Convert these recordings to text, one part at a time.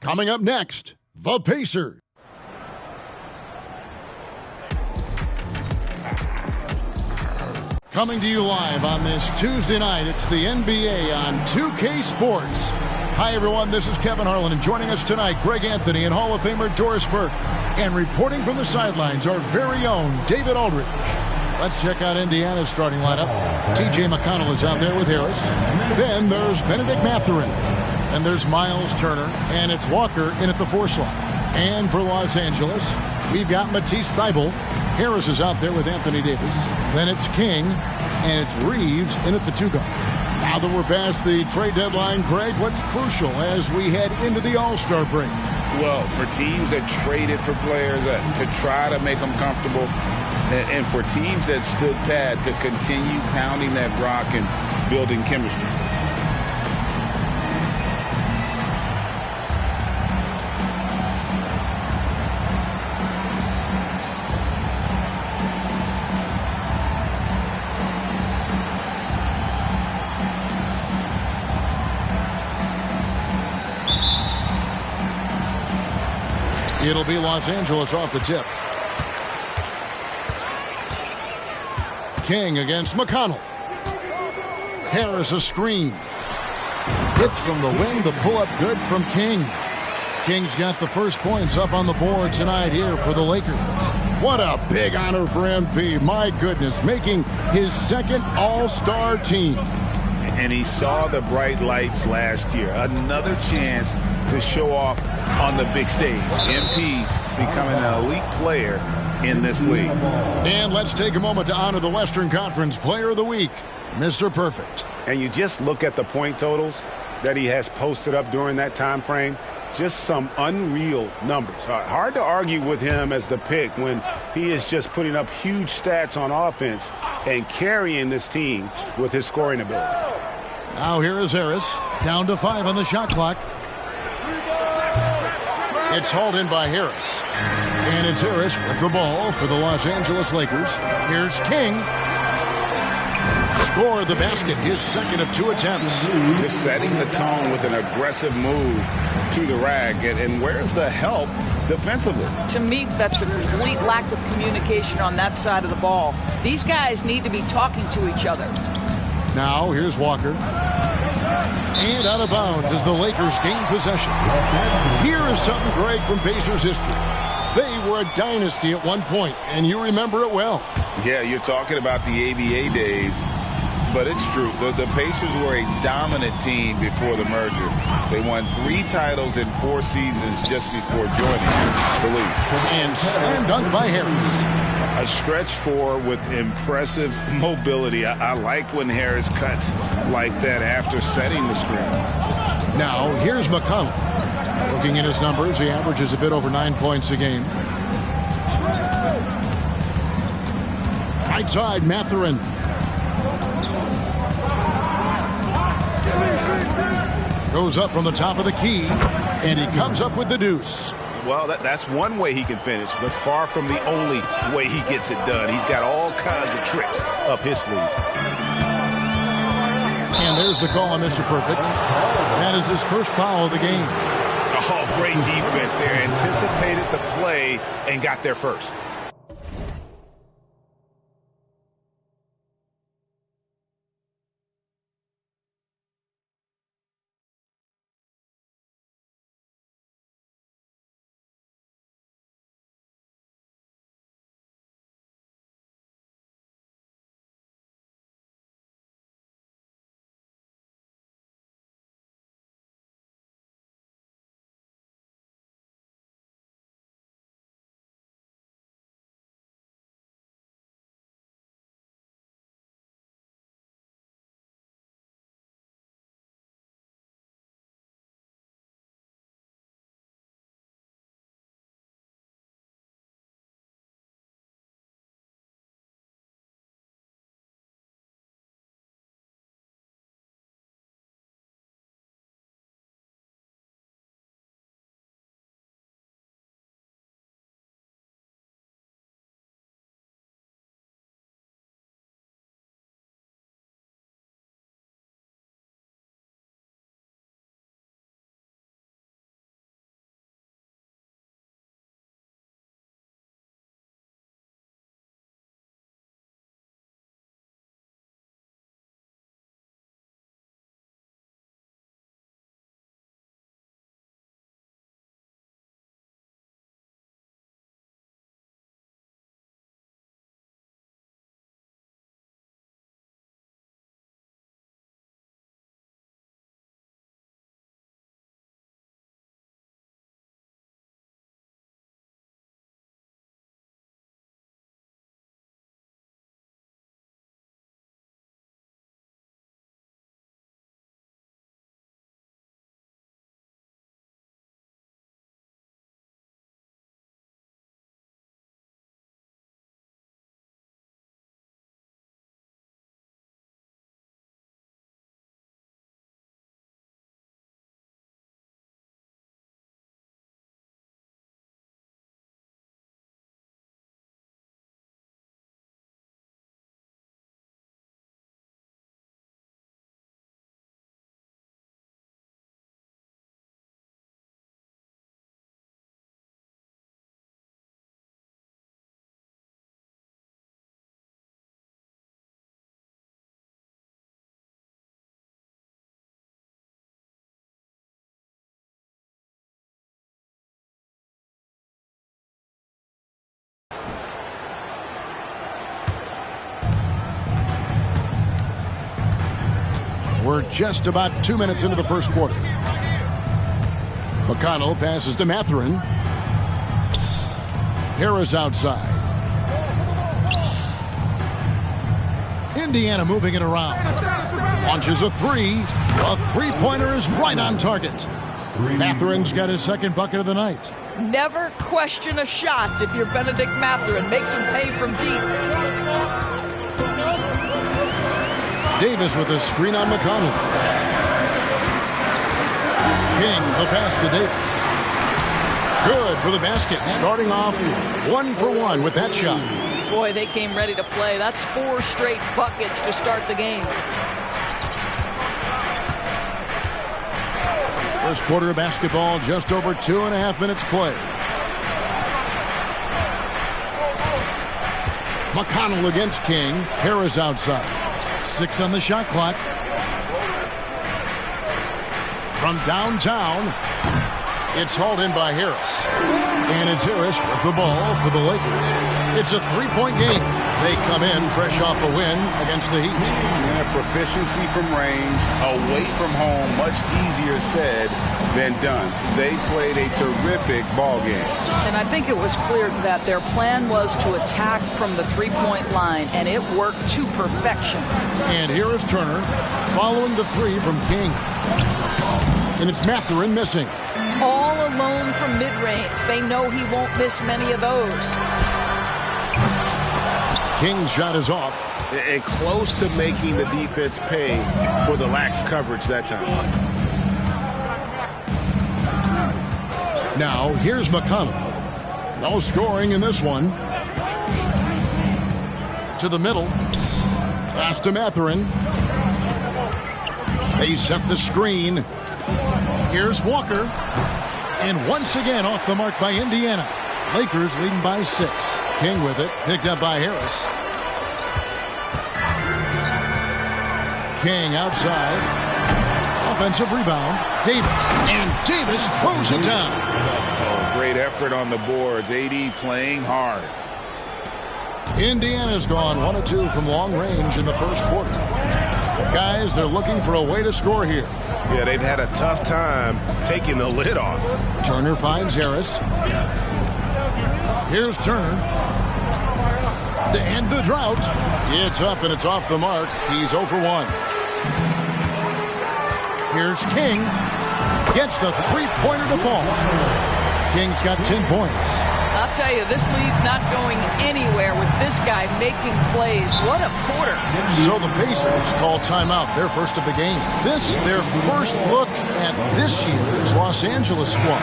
Coming up next, the Pacers. Coming to you live on this Tuesday night, it's the NBA on 2K Sports. Hi, everyone. This is Kevin Harlan, and joining us tonight, Greg Anthony and Hall of Famer Doris Burke. And reporting from the sidelines, our very own David Aldridge. Let's check out Indiana's starting lineup. T.J. McConnell is out there with Harris. Then there's Benedict Mathurin. And there's Miles Turner. And it's Walker in at the 4 slot. And for Los Angeles, we've got Matisse Thybulle. Harris is out there with Anthony Davis. Then it's King. And it's Reeves in at the 2 guard. Now that we're past the trade deadline, Greg, what's crucial as we head into the All-Star break? Well, for teams that traded for players to try to make them comfortable, and for teams that stood pat to continue pounding that rock and building chemistry. It'll be Los Angeles off the tip. King against McConnell. Harris a screen. Hits from the wing, the pull-up good from King. King's got the first points up on the board tonight here for the Lakers. What a big honor for MP. My goodness, making his second All-Star team. And he saw the bright lights last year. Another chance to show off on the big stage. MP becoming an elite player in this league. And let's take a moment to honor the Western Conference Player of the Week, Mr. Perfect. And you just look at the point totals that he has posted up during that time frame. Just some unreal numbers. Hard to argue with him as the pick when he is just putting up huge stats on offense and carrying this team with his scoring ability. Now here is Harris, down to 5 on the shot clock. It's hauled in by Harris. And it's Harris with the ball for the Los Angeles Lakers. Here's King. Scored the basket, his second of 2 attempts. Just setting the tone with an aggressive move to the rack. And where's the help defensively? To me, that's a complete lack of communication on that side of the ball. These guys need to be talking to each other. Now here's Walker. And out of bounds as the Lakers gain possession. Here is something great from Pacers history. They were a dynasty at one point, and you remember it well. Yeah, you're talking about the ABA days, but it's true. The Pacers were a dominant team before the merger. They won 3 titles in 4 seasons just before joining the league. And slam dunk by Harris. A stretch 4 with impressive mobility. I like when Harris cuts like that after setting the screen. Now, here's McConnell. Looking at his numbers, he averages a bit over 9 points a game. Right side, Mathurin. Goes up from the top of the key, and he comes up with the deuce. Well, that's one way he can finish, but far from the only way he gets it done. He's got all kinds of tricks up his sleeve. And there's the call on Mr. Perfect. That is his first foul of the game. Oh, great defense there. Anticipated the play and got there first. We're just about 2 minutes into the first quarter. McConnell passes to Mathurin. Harris outside. Indiana moving it around. Launches a three. A three-pointer is right on target. Mathurin's got his second bucket of the night. Never question a shot if you're Benedict Mathurin. Makes him pay from deep. Davis with a screen on McConnell. King, the pass to Davis. Good for the basket. Starting off 1 for 1 with that shot. Boy, they came ready to play. That's 4 straight buckets to start the game. First quarter of basketball, just over 2.5 minutes played. McConnell against King. Harris outside. 6 on the shot clock. From downtown, it's hauled in by Harris. And it's Harris with the ball for the Lakers. It's a 3-point game. They come in fresh off a win against the Heat. Yeah, proficiency from range, away from home, much easier said than done. They played a terrific ball game. And I think it was clear that their plan was to attack from the three-point line, and it worked to perfection. And here is Turner following the three from King. And it's Mathurin missing. All alone from mid-range. They know he won't miss many of those. King's shot is off. And close to making the defense pay for the lax coverage that time. Now, here's McConnell. No scoring in this one. To the middle. Pass to Mathurin. They set the screen. Here's Walker. And once again off the mark by Indiana. Lakers leading by 6. King with it. Picked up by Harris. King outside. Offensive rebound. Davis. And Davis throws it down. Oh, great effort on the boards. AD playing hard. Indiana's gone 1 of 2 from long range in the first quarter. Guys, they're looking for a way to score here. Yeah, they've had a tough time taking the lid off. Turner finds Harris. Here's Turner. To end the drought. It's up and it's off the mark. He's 0 for 1. Here's King. Gets the three-pointer to fall. King's got 10 points. I'll tell you, this lead's not going anywhere with this guy making plays. What a quarter. So the Pacers call timeout, their first of the game. This, their first look at this year's Los Angeles squad.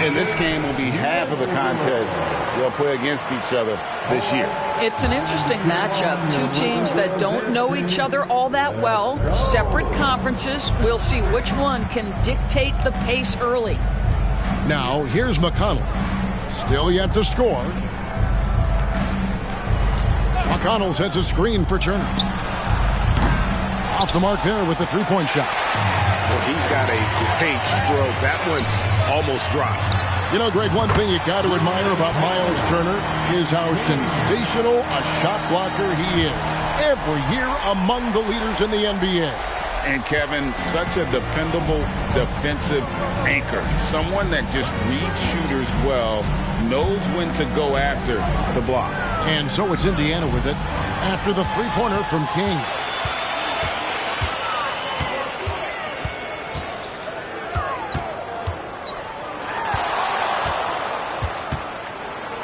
And this game will be half of the contest they'll play against each other this year. It's an interesting matchup. 2 teams that don't know each other all that well. Separate conferences. We'll see which one can dictate the pace early. Now, here's McConnell. Still yet to score. McConnell sets a screen for Turner. Off the mark there with the three-point shot. Well, he's got a great stroke. That one almost dropped. You know, Greg, one thing you got to admire about Miles Turner is how sensational a shot blocker he is. Every year among the leaders in the NBA. And Kevin, such a dependable defensive anchor. Someone that just reads shooters well, knows when to go after the block. And so it's Indiana with it after the three-pointer from King.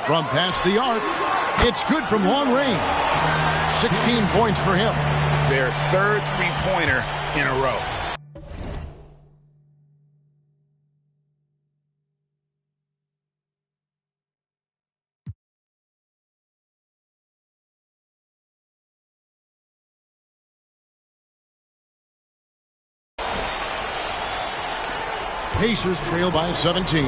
From past the arc, it's good from long range. 16 points for him. Their third three-pointer in a row. Pacers trail by 17.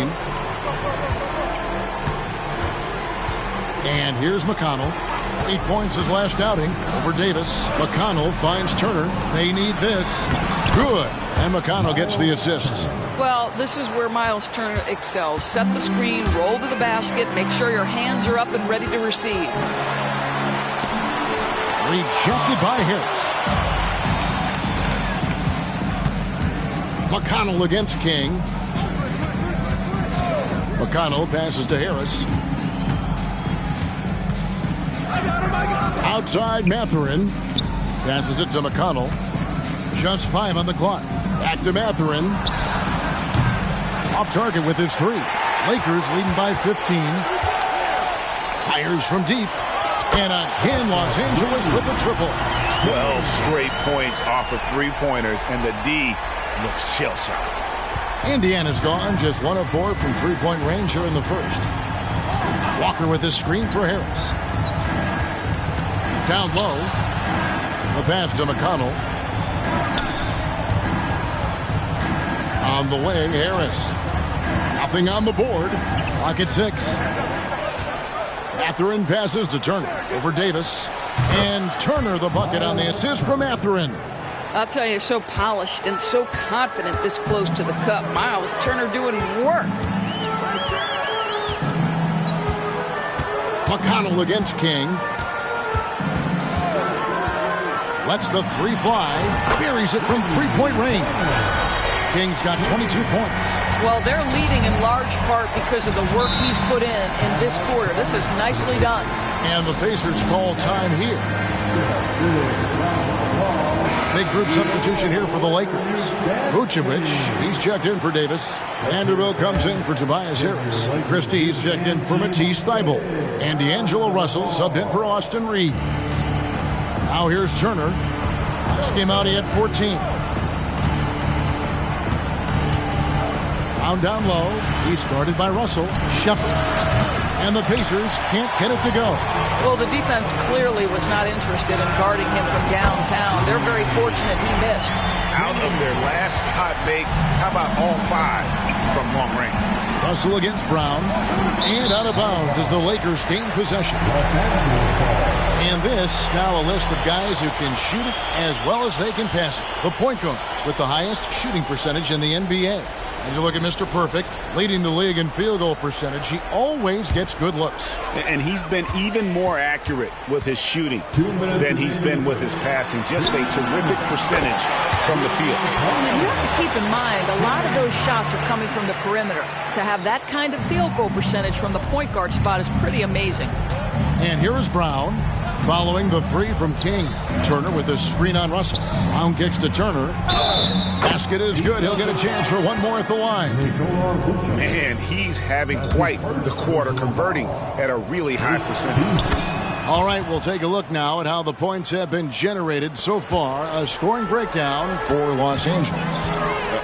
And here's McConnell. 8 points his last outing over Davis. McConnell finds Turner. They need this. Good. And McConnell gets the assist. Well, this is where Miles Turner excels. Set the screen, roll to the basket, make sure your hands are up and ready to receive. Rejected by Harris. McConnell against King. McConnell passes to Harris. Outside Mathurin. Passes it to McConnell. Just 5 on the clock. Back to Mathurin. Off target with his 3. Lakers leading by 15. Fires from deep. And again, Los Angeles with the triple. 12 straight points off of three-pointers, and the D looks shell-shocked. Indiana's gone just 1 of 4 from three-point range here in the first. Walker with his screen for Harris. Down low. The pass to McConnell. On the wing, Harris. Nothing on the board. Clock at 6. Mathurin passes to Turner over Davis. And Turner the bucket on the assist from Mathurin. I'll tell you, so polished and so confident this close to the cup. Miles Turner doing work. McConnell against King. Lets the 3 fly. Buries it from three-point range. King's got 22 points. Well, they're leading in large part because of the work he's put in this quarter. This is nicely done. And the Pacers call time here. Big group substitution here for the Lakers. Vucevic, he's checked in for Davis. Vanderbilt comes in for Tobias Harris. Christie's checked in for Matisse Thybulle. And D'Angelo Russell subbed in for Austin Reeves. Now here's Turner. This game out, he had 14. Down low. He's guarded by Russell. Shepard. And the Pacers can't get it to go. Well, the defense clearly was not interested in guarding him from downtown. They're very fortunate he missed. Out of their last 5 makes, how about all 5 from long range? Russell against Brown. And out of bounds as the Lakers gain possession. And this now a list of guys who can shoot it as well as they can pass it. The point guards with the highest shooting percentage in the NBA. And you look at Mr. Perfect, leading the league in field goal percentage. He always gets good looks. And he's been even more accurate with his shooting than he's been with his passing. Just a terrific percentage from the field. And you have to keep in mind, a lot of those shots are coming from the perimeter. To have that kind of field goal percentage from the point guard spot is pretty amazing. And here is Brown following the 3 from King. Turner with a screen on Russell. Brown kicks to Turner. Basket is good. He'll get a chance for one more at the line. Man, he's having quite the quarter, converting at a really high percentage. All right, we'll take a look now at how the points have been generated so far. A scoring breakdown for Los Angeles.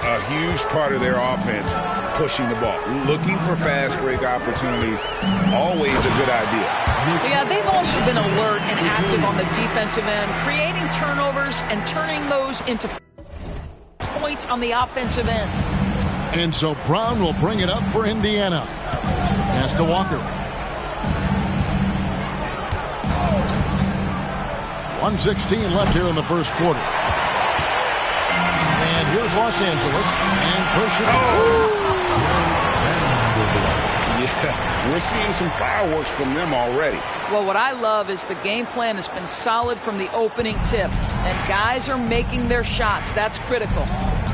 A huge part of their offense, pushing the ball, looking for fast break opportunities, always a good idea. Yeah, they've also been alert and active on the defensive end, creating turnovers and turning those into points on the offensive end. And so Brown will bring it up for Indiana. Pass to Walker. 1:16 left here in the first quarter. And here's Los Angeles. And push it. Yeah, we're seeing some fireworks from them already. Well, what I love is the game plan has been solid from the opening tip. And guys are making their shots. That's critical.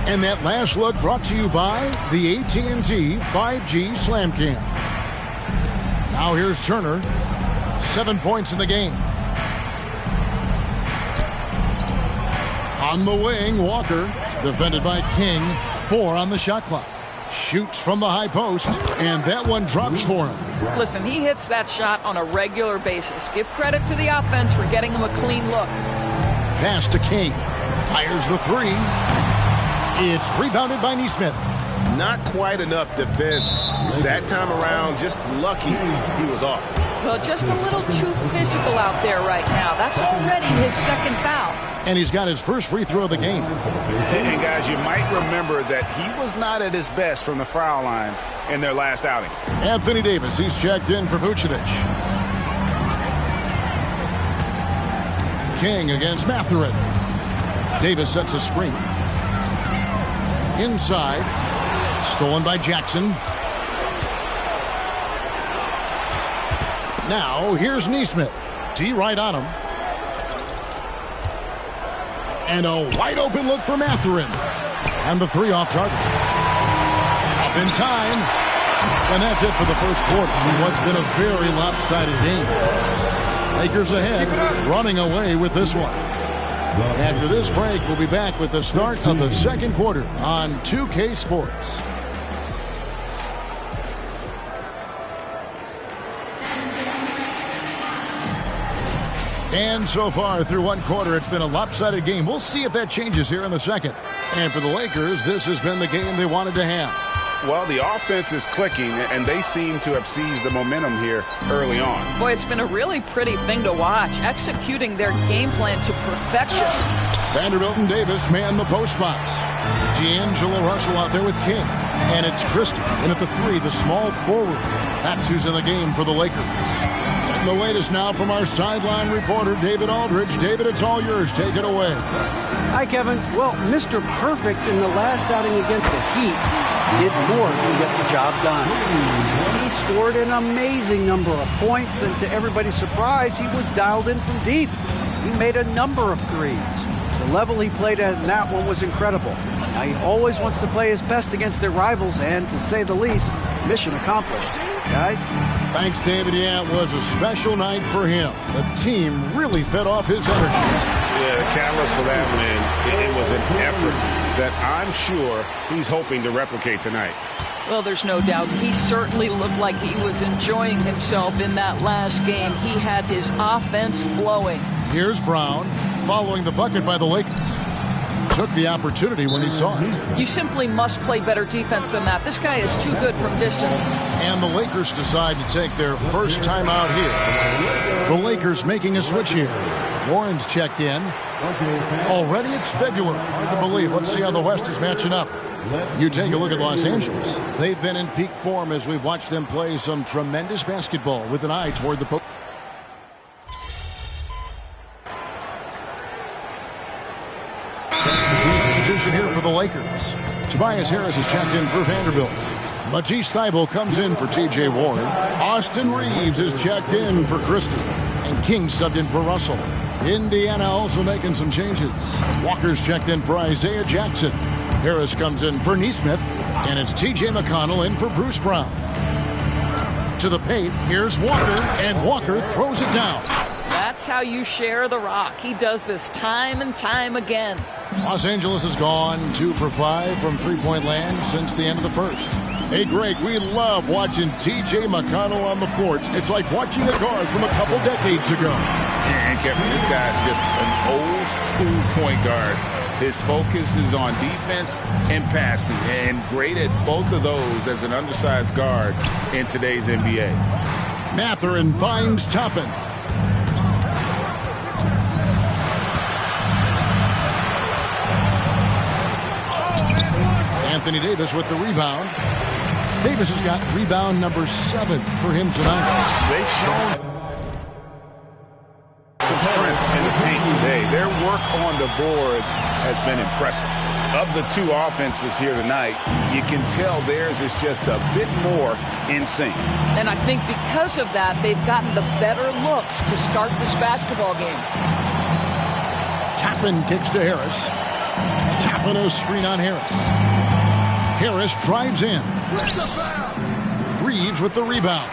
And that last look brought to you by the AT&T 5G Slam Cam. Now here's Turner. 7 points in the game. On the wing, Walker. Defended by King. 4 on the shot clock. Shoots from the high post, and that one drops for him. Listen, he hits that shot on a regular basis. Give credit to the offense for getting him a clean look. Pass to King. Fires the 3. It's rebounded by Nesmith. Not quite enough defense that time around. Just lucky he was off. Well, just a little too physical out there right now. That's already his second foul. And he's got his first free throw of the game. And guys, you might remember that he was not at his best from the foul line in their last outing. Anthony Davis, he's checked in for Vucevic. King against Mathurin. Davis sets a screen. Inside. Stolen by Jackson. Now, here's Nesmith. D right on him. And a wide open look for Mathurin. And the three off target. Up in time. And that's it for the first quarter in what's been a very lopsided game. Lakers ahead, running away with this one. After this break, we'll be back with the start of the second quarter on 2K Sports. And so far through one quarter, it's been a lopsided game. We'll see if that changes here in the second. And for the Lakers, this has been the game they wanted to have. Well, the offense is clicking, and they seem to have seized the momentum here early on. Boy, it's been a really pretty thing to watch, executing their game plan to perfection. Vanderbilt and Davis man the post box. D'Angelo Russell out there with King. And it's Christie in at the three, the small forward. That's who's in the game for the Lakers. And the latest now from our sideline reporter, David Aldridge. David, it's all yours. Take it away. Hi, Kevin. Well, Mr. Perfect in the last outing against the Heat did more than get the job done. He scored an amazing number of points, and to everybody's surprise, he was dialed in from deep. He made a number of threes. The level he played at in that one was incredible. Now, he always wants to play his best against their rivals, and to say the least, mission accomplished. Guys? Thanks, David. Yeah, it was a special night for him. The team really fed off his energy. Yeah, the catalyst for that win, it was an effort that I'm sure he's hoping to replicate tonight. Well, there's no doubt. He certainly looked like he was enjoying himself in that last game. He had his offense flowing. Here's Brown following the bucket by the Lakers. Took the opportunity when he saw it. You simply must play better defense than that. This guy is too good from distance. And the Lakers decide to take their first time out here. The Lakers making a switch here. Warren's checked in. Already it's February. Hard to believe. Let's see how the West is matching up. You take a look at Los Angeles. They've been in peak form as we've watched them play some tremendous basketball with an eye toward the post. Substitution here for the Lakers. Tobias Harris is checked in for Vanderbilt. Matisse Thybulle comes in for T.J. Warren. Austin Reeves is checked in for Christie. And King subbed in for Russell. Indiana also making some changes. Walker's checked in for Isaiah Jackson. Harris comes in for Nesmith. And it's T.J. McConnell in for Bruce Brown. To the paint, here's Walker. And Walker throws it down. That's how you share the rock. He does this time and time again. Los Angeles has gone 2 for 5 from three-point land since the end of the first. Hey, Greg, we love watching T.J. McConnell on the floor. It's like watching a guard from a couple decades ago. And Kevin, this guy's just an old school point guard. His focus is on defense and passing, and great at both of those as an undersized guard in today's NBA. Mathurin finds Toppin. Anthony Davis with the rebound. Davis has got rebound number 7 for him tonight. They've shown some strength in the paint today. Their work on the boards has been impressive. Of the two offenses here tonight, you can tell theirs is just a bit more in sync. And I think because of that, they've gotten the better looks to start this basketball game. Toppin kicks to Harris. Toppin a screen on Harris. Harris drives in. Reeves with the rebound.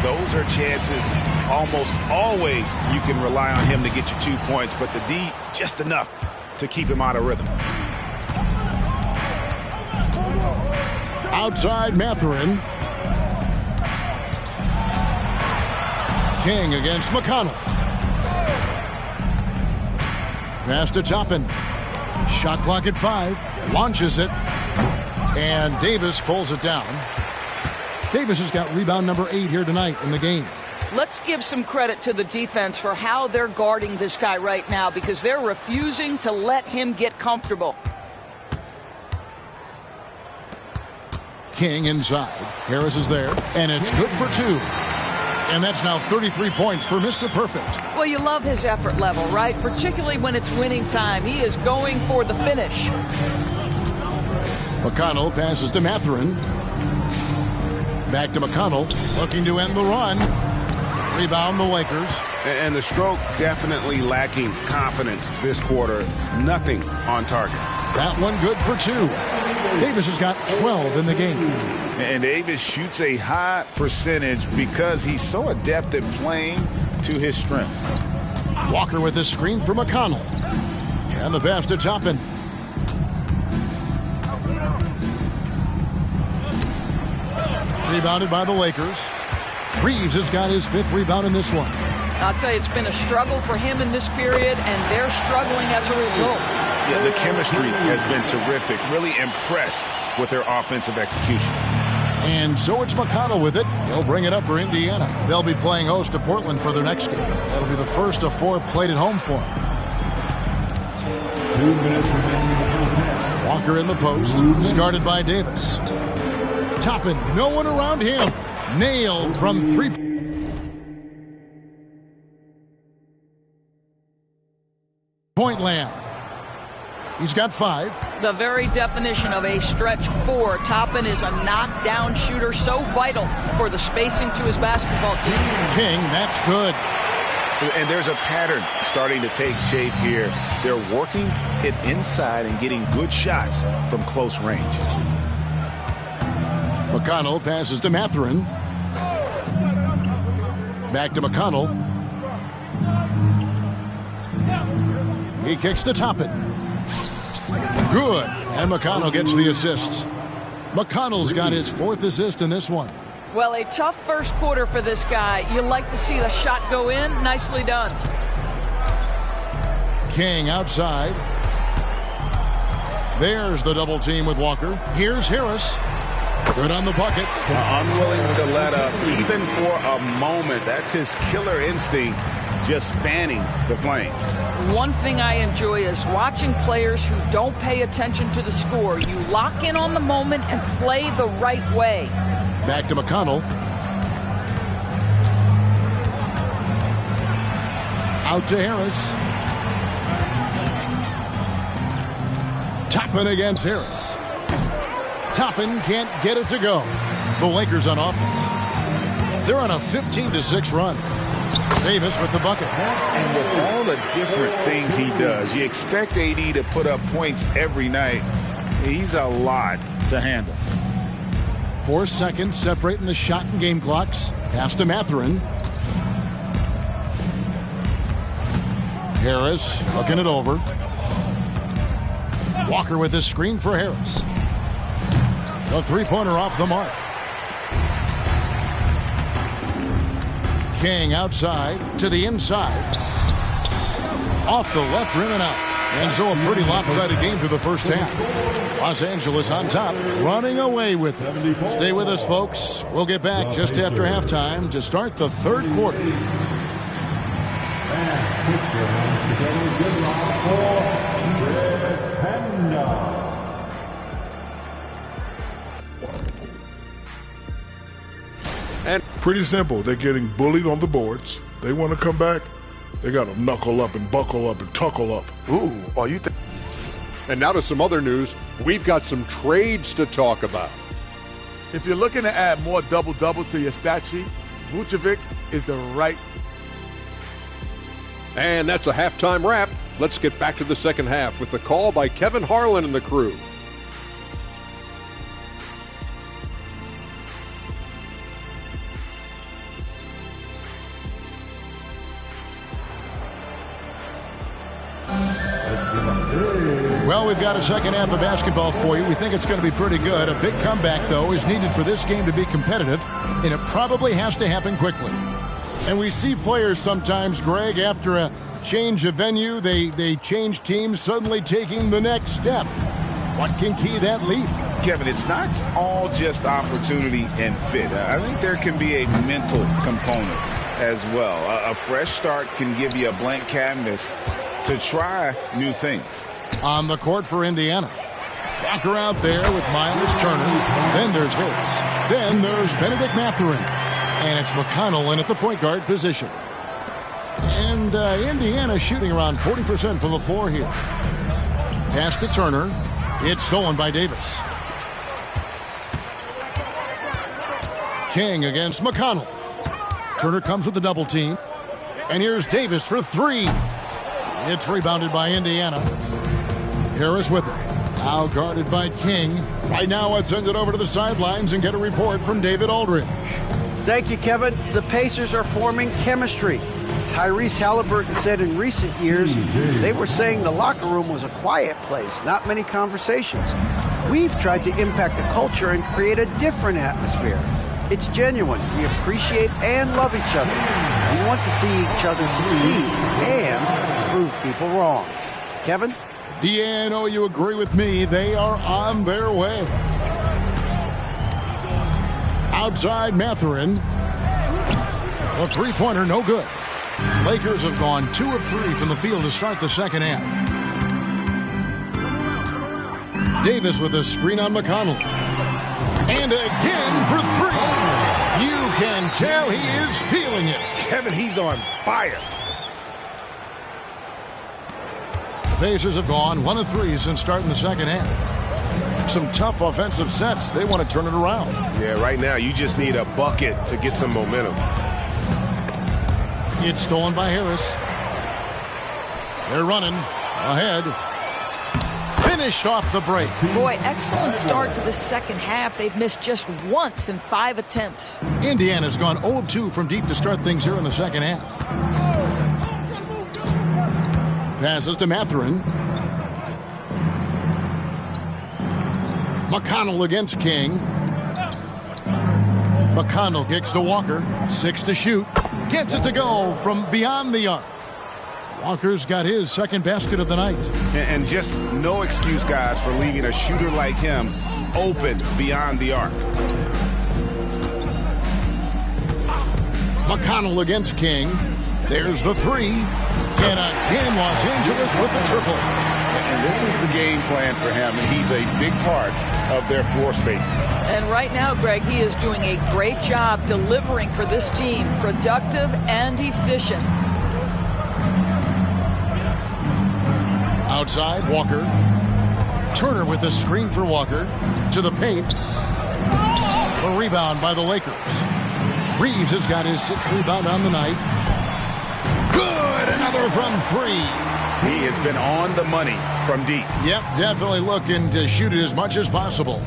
Those are chances almost always you can rely on him to get you 2 points, but the D just enough to keep him out of rhythm. Outside Mathurin. King against McConnell. Pass to Toppin. Shot clock at 5. Launches it. And Davis pulls it down. Davis has got rebound number 8 here tonight in the game. Let's give some credit to the defense for how they're guarding this guy right now, because they're refusing to let him get comfortable. King inside. Harris is there. And it's good for 2. And that's now 33 points for Mr. Perfect. Well, you love his effort level, right? Particularly when it's winning time. He is going for the finish. McConnell passes to Mathurin. Back to McConnell, looking to end the run. Rebound the Lakers. And the stroke definitely lacking confidence this quarter. Nothing on target. That one good for 2. Davis has got 12 in the game. And Davis shoots a high percentage because he's so adept at playing to his strengths. Walker with the screen for McConnell. And the pass to Toppin. Rebounded by the Lakers. Reeves has got his 5th rebound in this one. I'll tell you, it's been a struggle for him in this period, and they're struggling as a result. Yeah, the chemistry has been terrific. Really impressed with their offensive execution. And so it's McConnell with it. He'll bring it up for Indiana. They'll be playing host to Portland for their next game. That'll be the first of 4 played at home for them. 2 minutes remaining. Walker in the post. He's guarded by Davis. Toppin, no one around him. Nailed from 3. Point land. He's got 5. The very definition of a stretch 4. Toppin is a knockdown shooter, so vital for the spacing to his basketball team. King, that's good. And there's a pattern starting to take shape here. They're working it inside and getting good shots from close range. McConnell passes to Mathurin. Back to McConnell. He kicks to Toppin. Good. And McConnell gets the assists. McConnell's got his 4th assist in this one. Well, a tough first quarter for this guy. You like to see the shot go in. Nicely done. King outside. There's the double team with Walker. Here's Harris. Good on the bucket. Unwilling to let up, even for a moment. That's his killer instinct, just fanning the flames. One thing I enjoy is watching players who don't pay attention to the score. You lock in on the moment and play the right way. Back to McConnell. Out to Harris. Toppin against Harris. Toppin can't get it to go. The Lakers on offense. They're on a 15-6 run. Davis with the bucket. And with all the different things he does, you expect AD to put up points every night. He's a lot to handle. 4 seconds separating the shot and game clocks. Pass to Mathurin. Harris looking it over. Walker with his screen for Harris. The 3-pointer off the mark. King outside to the inside. Off the left rim and out. And so a pretty lopsided game through the first half. Los Angeles on top, running away with it. Stay with us, folks. We'll get back just after halftime to start the 3rd quarter. Pretty simple. They're getting bullied on the boards. They want to come back. They got to knuckle up and buckle up and tuckle up. Ooh, are you? And now to some other news. We've got some trades to talk about. If you're looking to add more double-doubles to your stat sheet, Vucevic is the right. And that's a halftime wrap. Let's get back to the second half with the call by Kevin Harlan and the crew. Well, we've got a second half of basketball for you. We think it's going to be pretty good. A big comeback, though, is needed for this game to be competitive, and it probably has to happen quickly. And we see players sometimes, Greg, after a change of venue, they change teams, suddenly taking the next step. What can key that leap? Kevin, it's not all just opportunity and fit. I think there can be a mental component as well. A fresh start can give you a blank canvas to try new things. On the court for Indiana. Walker out there with Miles Turner. Then there's Harris. Then there's Benedict Mathurin. And it's McConnell in at the point guard position. And Indiana shooting around 40% from the floor here. Pass to Turner. It's stolen by Davis. King against McConnell. Turner comes with the double team. And here's Davis for three. It's rebounded by Indiana. Harris with it. Now guarded by King. Right now, let's send it over to the sidelines and get a report from David Aldridge. Thank you, Kevin. The Pacers are forming chemistry. Tyrese Halliburton said in recent years they were saying the locker room was a quiet place, not many conversations. We've tried to impact the culture and create a different atmosphere. It's genuine. We appreciate and love each other. We want to see each other succeed and prove people wrong. Kevin? Yeah, I know you agree with me. They are on their way. Outside Mathurin. A three-pointer, no good. Lakers have gone 2 of 3 from the field to start the second half. Davis with a screen on McConnell. And again for 3. You can tell he is feeling it. Kevin, he's on fire. The Pacers have gone 1 of 3 since starting the second half. Some tough offensive sets. They want to turn it around. Yeah, right now you just need a bucket to get some momentum. It's stolen by Harris. They're running ahead. Finished off the break. Boy, excellent start to the second half. They've missed just once in 5 attempts. Indiana's gone 0 of 2 from deep to start things here in the second half. Passes to Mathurin. McConnell against King. McConnell kicks to Walker. 6 to shoot. Gets it to go from beyond the arc. Walker's got his second basket of the night. And just no excuse, guys, for leaving a shooter like him open beyond the arc. McConnell against King. There's the 3. And again, Los Angeles with the triple. And this is the game plan for him, and he's a big part of their floor spacing. And right now, Greg, he is doing a great job delivering for this team, productive and efficient. Outside, Walker. Turner with a screen for Walker. To the paint. A rebound by the Lakers. Reeves has got his 6th rebound on the night. Good! Another from 3. He has been on the money from deep. Yep, definitely looking to shoot it as much as possible.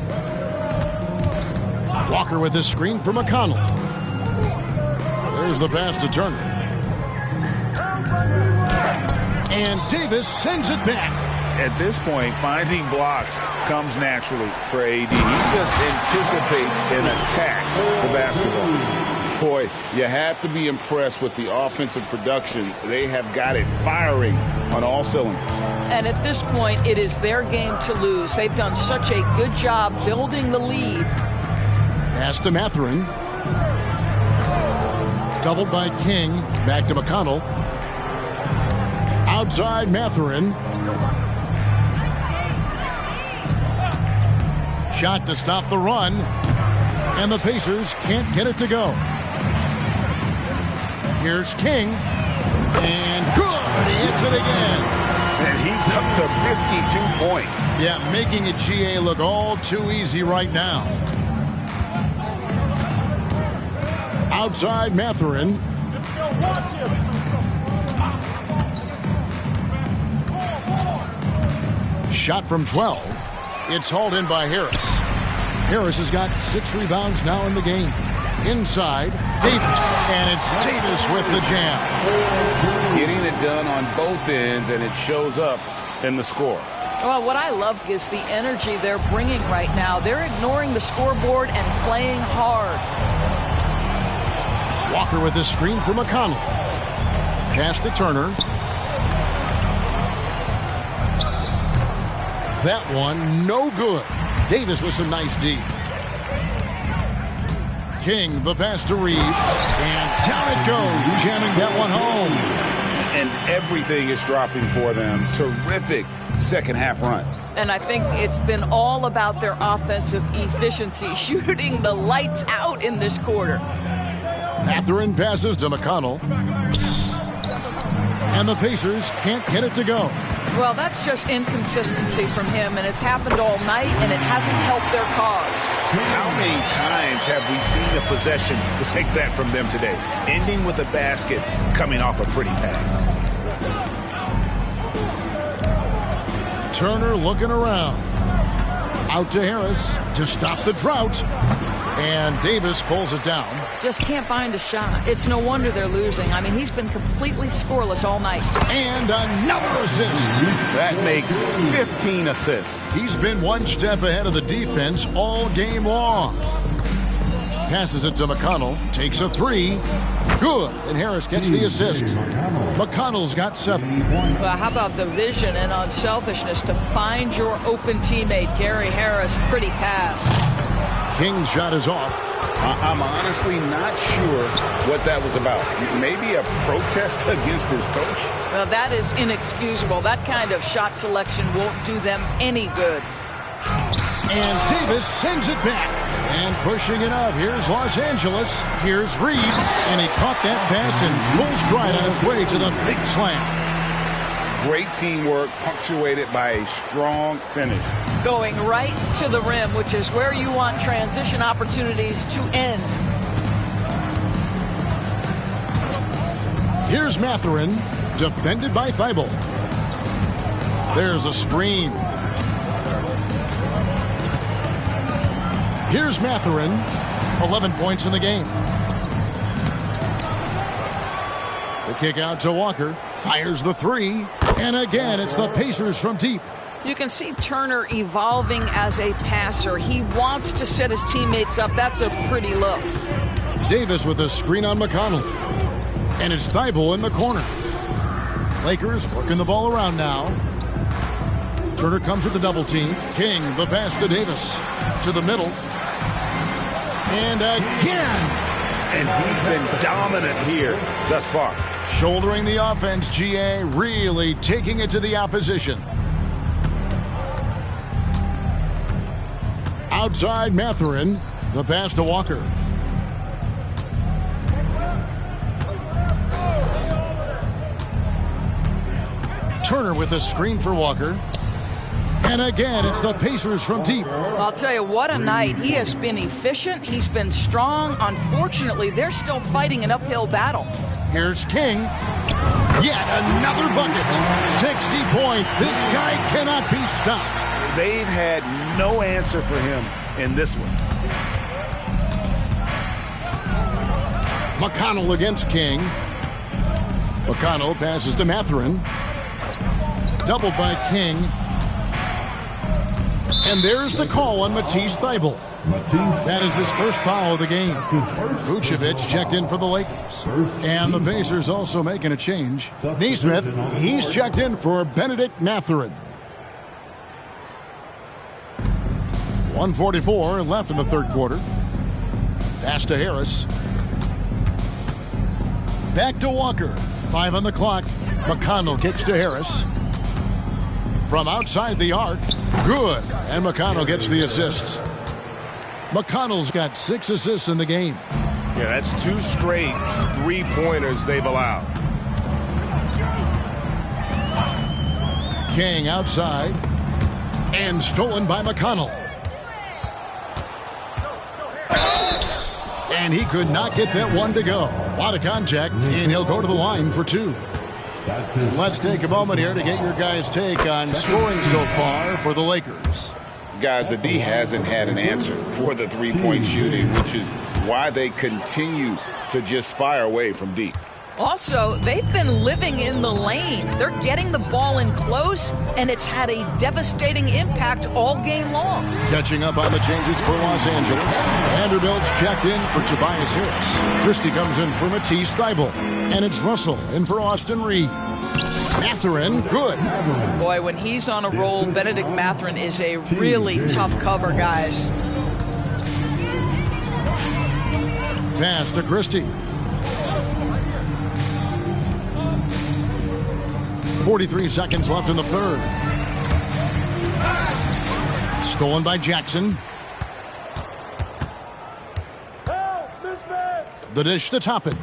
Walker with his screen for McConnell. There's the pass to Turner. And Davis sends it back. At this point, finding blocks comes naturally for AD. He just anticipates and attacks the basketball. Boy, you have to be impressed with the offensive production. They have got it firing on all cylinders. And at this point, it is their game to lose. They've done such a good job building the lead. Pass to Mathurin. Doubled by King. Back to McConnell. Outside Mathurin. Shot to stop the run. And the Pacers can't get it to go. Here's King. And good. He hits it again. And he's up to 52 points. Yeah, making a GA look all too easy right now. Outside Mathurin. Shot from 12. It's hauled in by Harris. Harris has got 6 rebounds now in the game. Inside, Davis. And it's Davis with the jam. Getting it done on both ends, and it shows up in the score. Well, what I love is the energy they're bringing right now. They're ignoring the scoreboard and playing hard. Walker with his screen for McConnell. Pass to Turner. That one, no good. Davis with some nice D. King, the pass to Reeves. And down it goes, jamming that one home. And everything is dropping for them. Terrific second half run. And I think it's been all about their offensive efficiency, shooting the lights out in this quarter. Mathurin passes to McConnell. And the Pacers can't get it to go. Well, that's just inconsistency from him, and it's happened all night, and it hasn't helped their cause. How many times have we seen a possession like that from them today? Ending with a basket, coming off a pretty pass. Turner looking around. Out to Harris to stop the drought. And Davis pulls it down. Just can't find a shot. It's no wonder they're losing. I mean, he's been completely scoreless all night. And another assist. That makes 15 assists. He's been one step ahead of the defense all game long. Passes it to McConnell. Takes a three. Good. And Harris gets the assist. McConnell's got 7. Well, how about the vision and unselfishness to find your open teammate, Gary Harris? Pretty pass. King's shot is off. I'm honestly not sure what that was about. Maybe a protest against his coach? Well, that is inexcusable. That kind of shot selection won't do them any good. And Davis sends it back. And pushing it up. Here's Los Angeles. Here's Reeves. And he caught that pass in full stride on his way to the big slam. Great teamwork, punctuated by a strong finish. Going right to the rim, which is where you want transition opportunities to end. Here's Mathurin, defended by Thibault. There's a screen. Here's Mathurin, 11 points in the game. The kick out to Walker, fires the three, and again it's the Pacers from deep. You can see Turner evolving as a passer. He wants to set his teammates up. That's a pretty look. Davis with a screen on McConnell. And it's Thibault in the corner. Lakers working the ball around now. Turner comes with the double team. King, the pass to Davis. To the middle. And again. And he's been dominant here thus far. Shouldering the offense, GA really taking it to the opposition. Outside Mathurin, the pass to Walker. Turner with a screen for Walker. And again, it's the Pacers from deep. I'll tell you, what a night. He has been efficient. He's been strong. Unfortunately, they're still fighting an uphill battle. Here's King. Yet another bucket. 60 points. This guy cannot be stopped. They've had no answer for him in this one. McConnell against King. McConnell passes to Mathurin. Doubled by King. And there's the call on Matisse Thybulle. That is his first foul of the game. Vucevic checked in for the Lakers. And the Pacers also making a change. Nesmith, he's checked in for Benedict Mathurin. 1:44 left in the third quarter. Pass to Harris. Back to Walker. 5 on the clock. McConnell kicks to Harris. From outside the arc. Good. And McConnell gets the assist. McConnell's got 6 assists in the game. Yeah, that's 2 straight three-pointers they've allowed. King outside. And stolen by McConnell. And he could not get that one to go. A lot of contact, and he'll go to the line for 2. Let's take a moment here to get your guys' take on scoring so far for the Lakers. Guys, the D hasn't had an answer for the three-point shooting, which is why they continue to just fire away from deep. Also, they've been living in the lane. They're getting the ball in close, and it's had a devastating impact all game long. Catching up on the changes for Los Angeles. Vanderbilt's checked in for Tobias Harris. Christie comes in for Matisse Thybulle. And it's Russell in for Austin Reeves. Mathurin, good. Boy, when he's on a roll, Benedict Mathurin is a really tough cover, guys. Pass to Christie. 43 seconds left in the third. Stolen by Jackson. The dish to Toppin.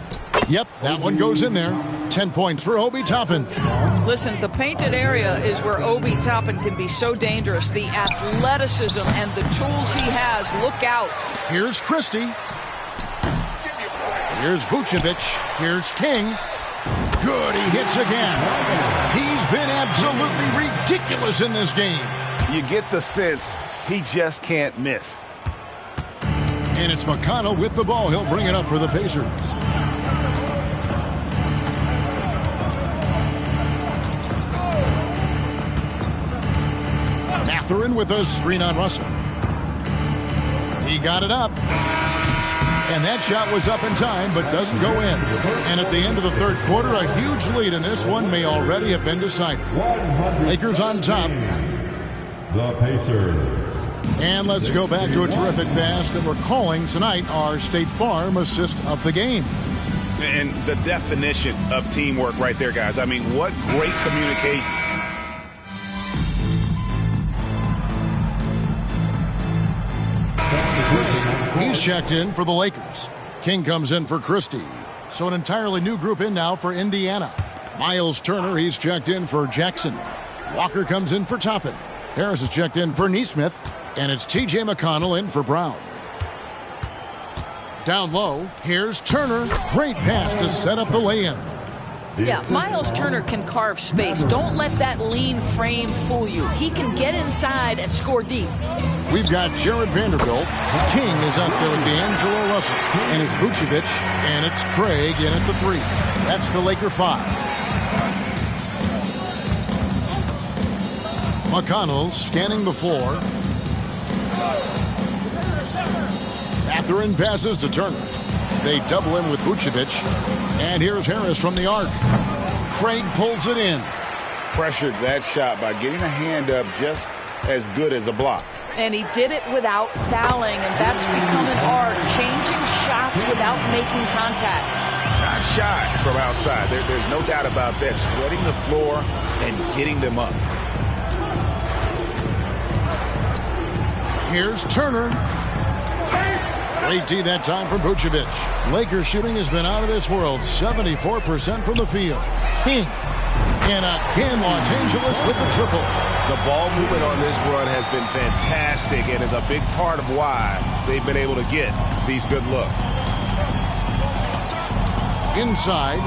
Yep, that one goes in there. 10 points for Obi Toppin. Listen, the painted area is where Obi Toppin can be so dangerous. The athleticism and the tools he has. Look out. Here's Christie. Here's Vucevic. Here's King. Good, he hits again. He's been absolutely ridiculous in this game. You get the sense he just can't miss. And it's McConnell with the ball. He'll bring it up for the Pacers. Mathurin with a screen on Russell. He got it up. And that shot was up in time, but doesn't go in. And at the end of the third quarter, a huge lead in this one may already have been decided. Lakers on top. The Pacers. And let's go back to a terrific pass that we're calling tonight our State Farm assist of the game. And the definition of teamwork right there, guys. I mean, what great communication. He's checked in for the Lakers. King comes in for Christie. So an entirely new group in now for Indiana. Miles Turner, he's checked in for Jackson. Walker comes in for Toppin. Harris is checked in for Nesmith. And it's T.J. McConnell in for Brown. Down low, here's Turner. Great pass to set up the lay-in. Yeah, Miles Turner can carve space. Don't let that lean frame fool you. He can get inside and score deep. We've got Jared Vanderbilt. King is out there with D'Angelo Russell. And it's Vucevic. And it's Craig in at the 3. That's the Laker 5. McConnell scanning the floor. Mathurin passes to Turner. They double him with Vucevic. And here's Harris from the arc. Craig pulls it in. Pressured that shot by getting a hand up just as good as a block. And he did it without fouling, and that's become an art, changing shots without making contact. Not shy from outside. There's no doubt about that. Spreading the floor and getting them up. Here's Turner. Great D that time from Vucevic. Lakers shooting has been out of this world. 74% from the field. King. And again, Los Angeles with the triple. The ball movement on this run has been fantastic and is a big part of why they've been able to get these good looks. Inside.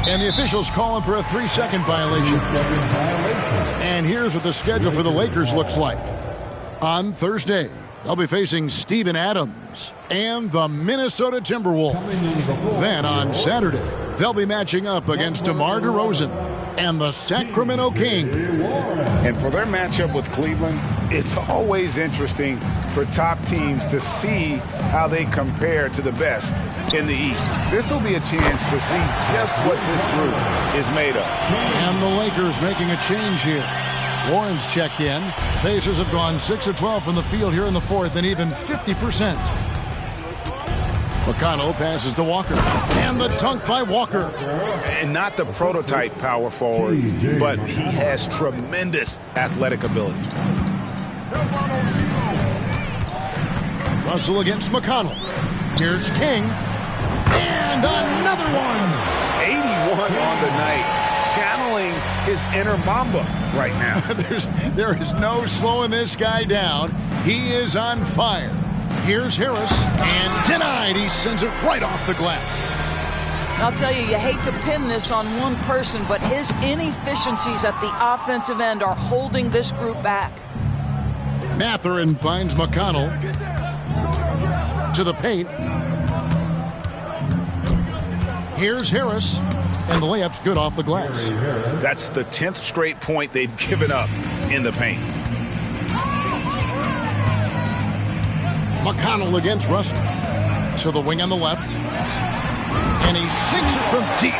And the officials calling for a 3-second violation. And here's what the schedule for the Lakers looks like. On Thursday, they'll be facing Steven Adams and the Minnesota Timberwolves. Then on Saturday, they'll be matching up against DeMar DeRozan and the Sacramento Kings. And for their matchup with Cleveland, it's always interesting for top teams to see how they compare to the best in the East. This will be a chance to see just what this group is made of. And the Lakers making a change here. Warren's checked in. The Pacers have gone 6 of 12 from the field here in the fourth and even 50%. McConnell passes to Walker. And the dunk by Walker. And not the prototype power forward, but he has tremendous athletic ability. Russell against McConnell. Here's King. And another one. 81 on the night. Channeling his inner Mamba right now. There is no slowing this guy down. He is on fire. Here's Harris, and denied. He sends it right off the glass. I'll tell you, you hate to pin this on one person, but his inefficiencies at the offensive end are holding this group back. Mathurin finds McConnell to the paint. Here's Harris. And the layup's good off the glass. That's the 10th straight point they've given up in the paint. McConnell against Russell. To the wing on the left. And he sinks it from deep.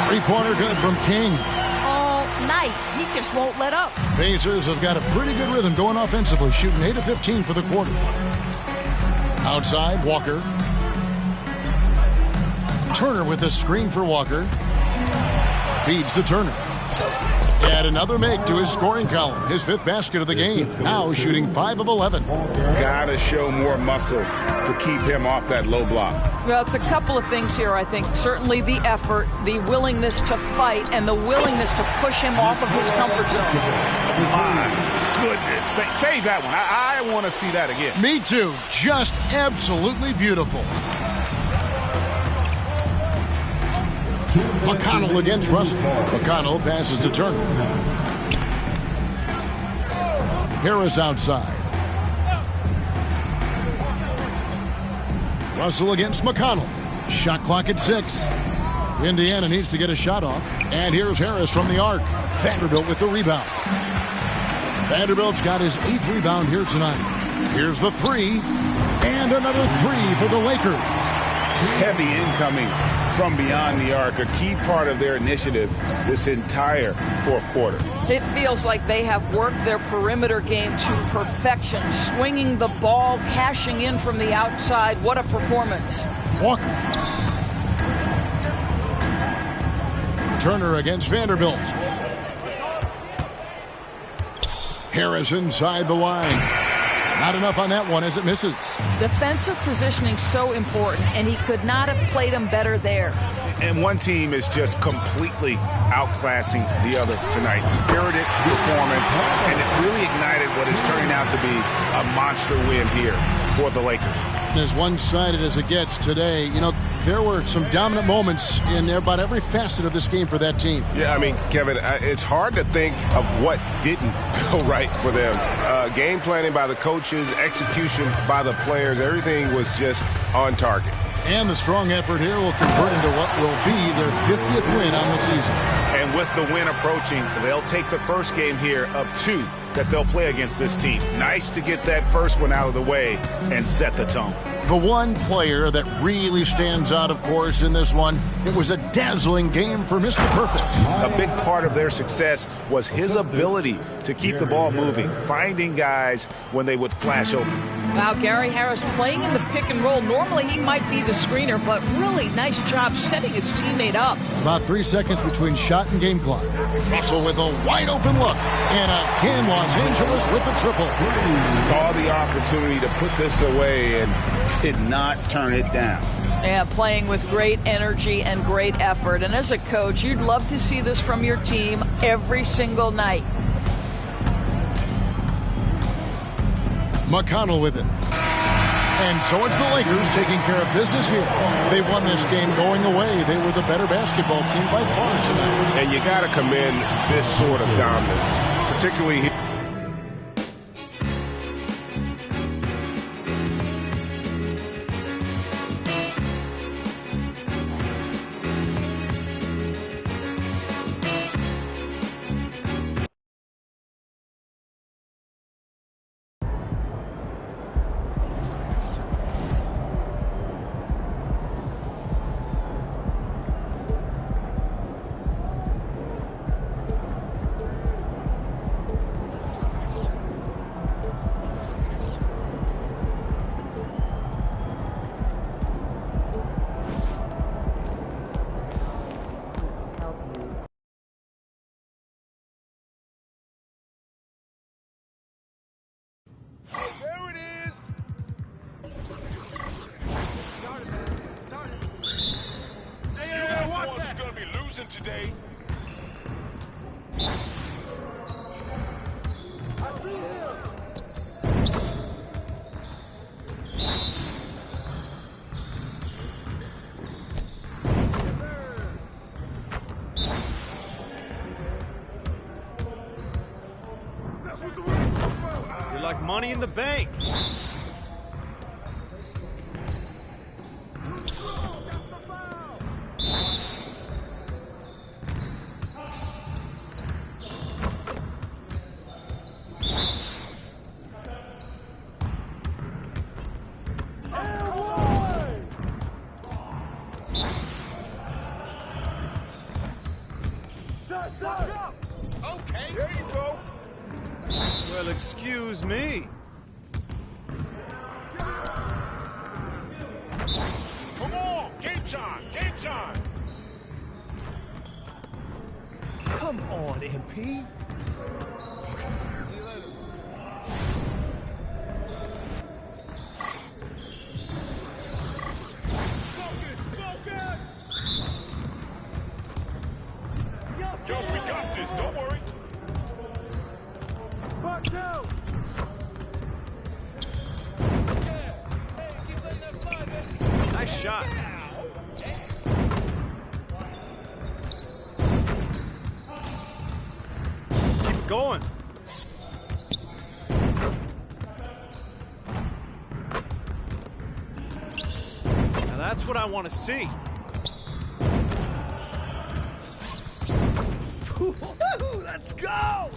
Three-pointer good from King. All night. He just won't let up. Pacers have got a pretty good rhythm going offensively, shooting 8 of 15 for the quarter. Outside, Walker. Turner with a screen for Walker. Feeds to Turner. Add another make to his scoring column. His 5th basket of the game. Now shooting 5 of 11. Gotta show more muscle to keep him off that low block. Well, it's a couple of things here, I think. Certainly the effort, the willingness to fight, and the willingness to push him off of his comfort zone. My goodness. Save that one. I want to see that again. Me too. Just absolutely beautiful. McConnell against Russell. McConnell passes to Turner. Harris outside. Russell against McConnell. Shot clock at 6. Indiana needs to get a shot off. And here's Harris from the arc. Vanderbilt with the rebound. Vanderbilt's got his 8th rebound here tonight. Here's the 3. And another 3 for the Lakers. Heavy incoming from beyond the arc, a key part of their initiative this entire 4th quarter. It feels like they have worked their perimeter game to perfection, swinging the ball, cashing in from the outside. What a performance. Walker. Turner against Vanderbilt. Harris inside the line. Not enough on that one as it misses. Defensive positioning so important, and he could not have played him better there. And one team is just completely outclassing the other tonight. Spirited performance, and it really ignited what is turning out to be a monster win here for the Lakers. As one-sided as it gets today, you know, there were some dominant moments in about every facet of this game for that team. Yeah, I mean, Kevin, it's hard to think of what didn't go right for them. Game planning by the coaches, execution by the players, everything was just on target. And the strong effort here will convert into what will be their 50th win on the season. And with the win approaching, they'll take the first game here of 2 that they'll play against this team. Nice to get that first one out of the way and set the tone. The one player that really stands out, of course, in this one, it was a dazzling game for Mr. Perfect. A big part of their success was his ability to keep the ball moving, finding guys when they would flash open. Wow, Gary Harris playing in the pick and roll. Normally he might be the screener, but really nice job setting his teammate up. About 3 seconds between shot and game clock. Russell with a wide open look. And again, Los Angeles with the triple. Saw the opportunity to put this away and did not turn it down. Yeah, playing with great energy and great effort. And as a coach, you'd love to see this from your team every single night. McConnell with it. And so it's the Lakers taking care of business here. They won this game going away. They were the better basketball team by far tonight. And you got to commend this sort of dominance, particularly here. There it is. Started. Hey, watch that. Gonna be losing today. I see him. Yes, sir. That's what the You're like money in the bank. Shut. Okay. There you go. Well, excuse me. Come on, game time. Come Come on, MP. See you later. Yo, we got this. Don't worry. Part two. Nice shot. Keep it going. Now that's what I want to see. Let's go!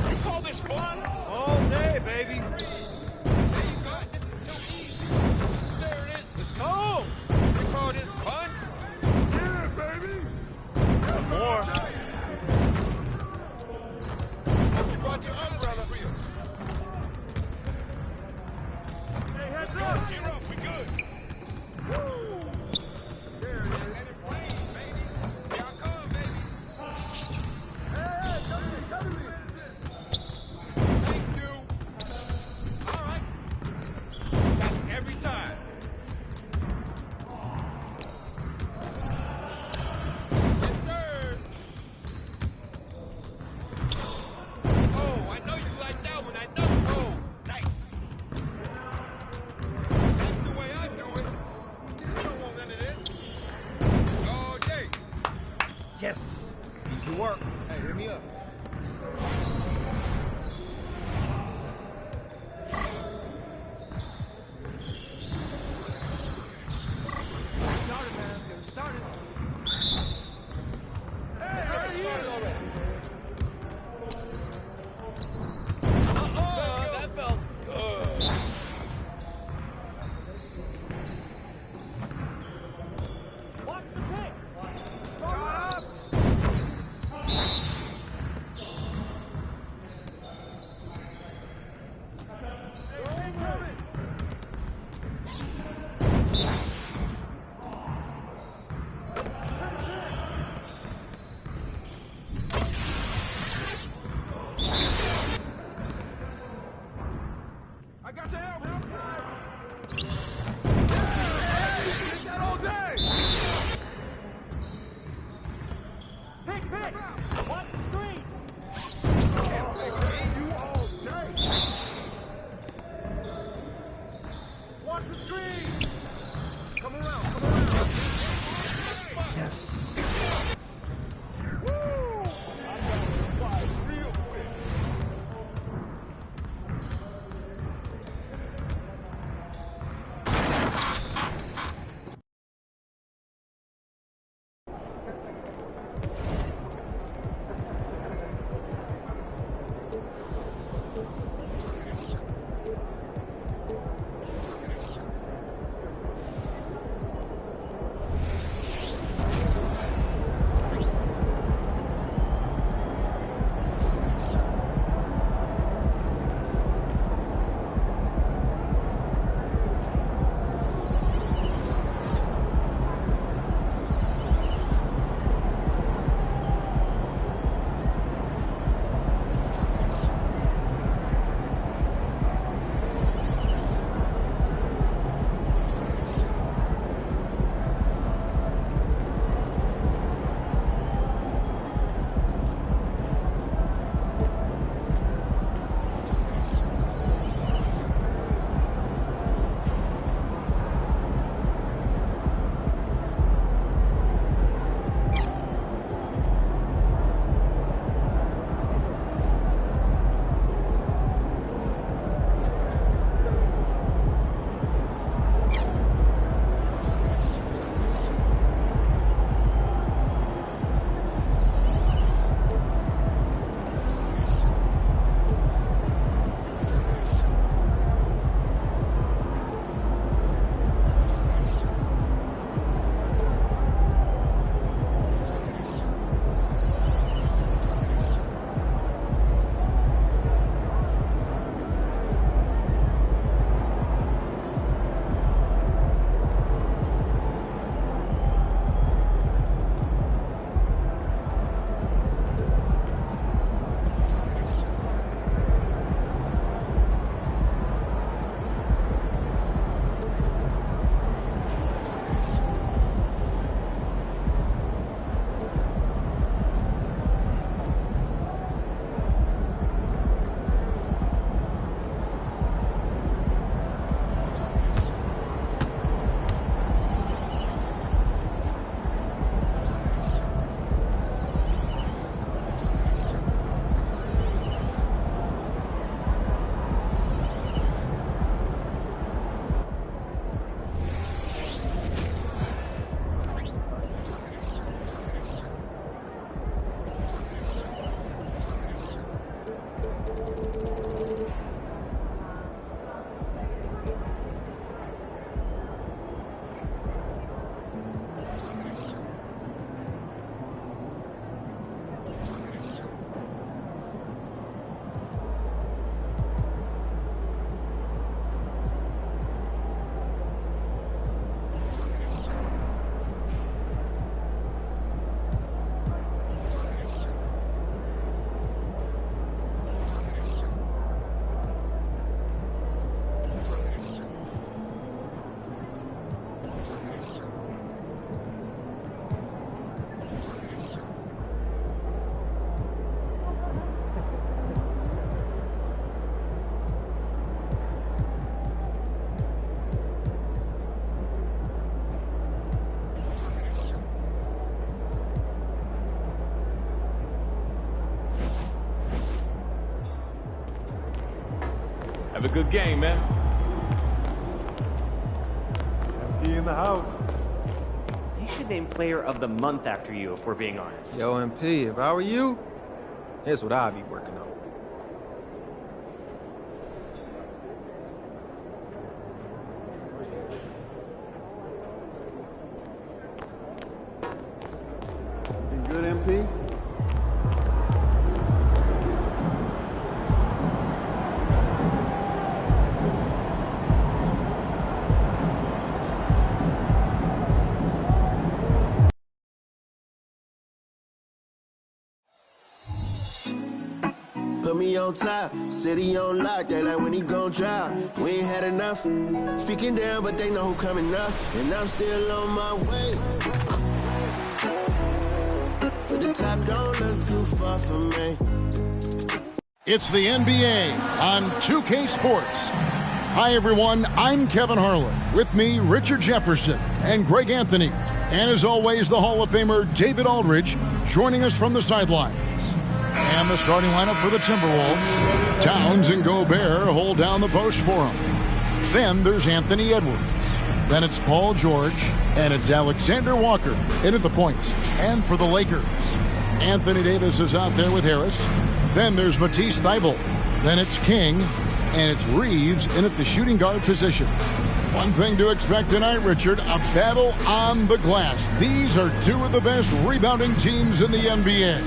You call this fun? All day, baby. This is too easy. There it is. Let's go. You call this fun? Yeah, baby. One more. You brought your umbrella. Hey, heads up! Gear up. We good. There it is. Let it rain, baby. Here I come, baby. Hey, come to me. Thank you. All right. That's every time. Yes, sir. Oh, I know you like that one. I know. Oh, nice. That's the way I do it. You don't want none of this. All day. Yes. Easy work. Hey, hit me up. Started, man. Let's get it started. Hey, Started already. That felt good. Watch the pick. Have a good game, man. MP in the house. They should name Player of the Month after you, if we're being honest. Yo, MP, if I were you, here's what I'd be working on. Good, MP? Put me on top, city on lock, they like when he gon' drop. We ain't had enough, speaking down, but they know who coming up, and I'm still on my way. But the top don't look too far from me. It's the NBA on 2K Sports. Hi, everyone. I'm Kevin Harlan. With me, Richard Jefferson and Greg Anthony. And as always, the Hall of Famer David Aldridge joining us from the sidelines. And the starting lineup for the Timberwolves. Towns and Gobert hold down the post for him. Then there's Anthony Edwards. Then it's Paul George. And it's Alexander Walker in at the points. And for the Lakers, Anthony Davis is out there with Harris. Then there's Matisse Thybulle. Then it's King. And it's Reeves in at the shooting guard position. One thing to expect tonight, Richard, a battle on the glass. These are two of the best rebounding teams in the NBA.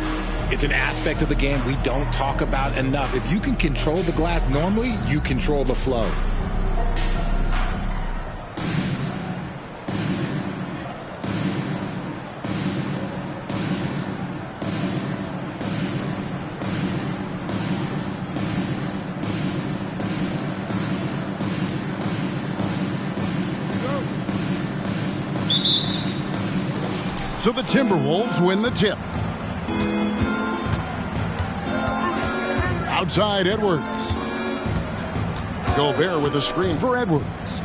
It's an aspect of the game we don't talk about enough. If you can control the glass normally, you control the flow. So the Timberwolves win the tip. Outside Edwards. Gobert with a screen for Edwards.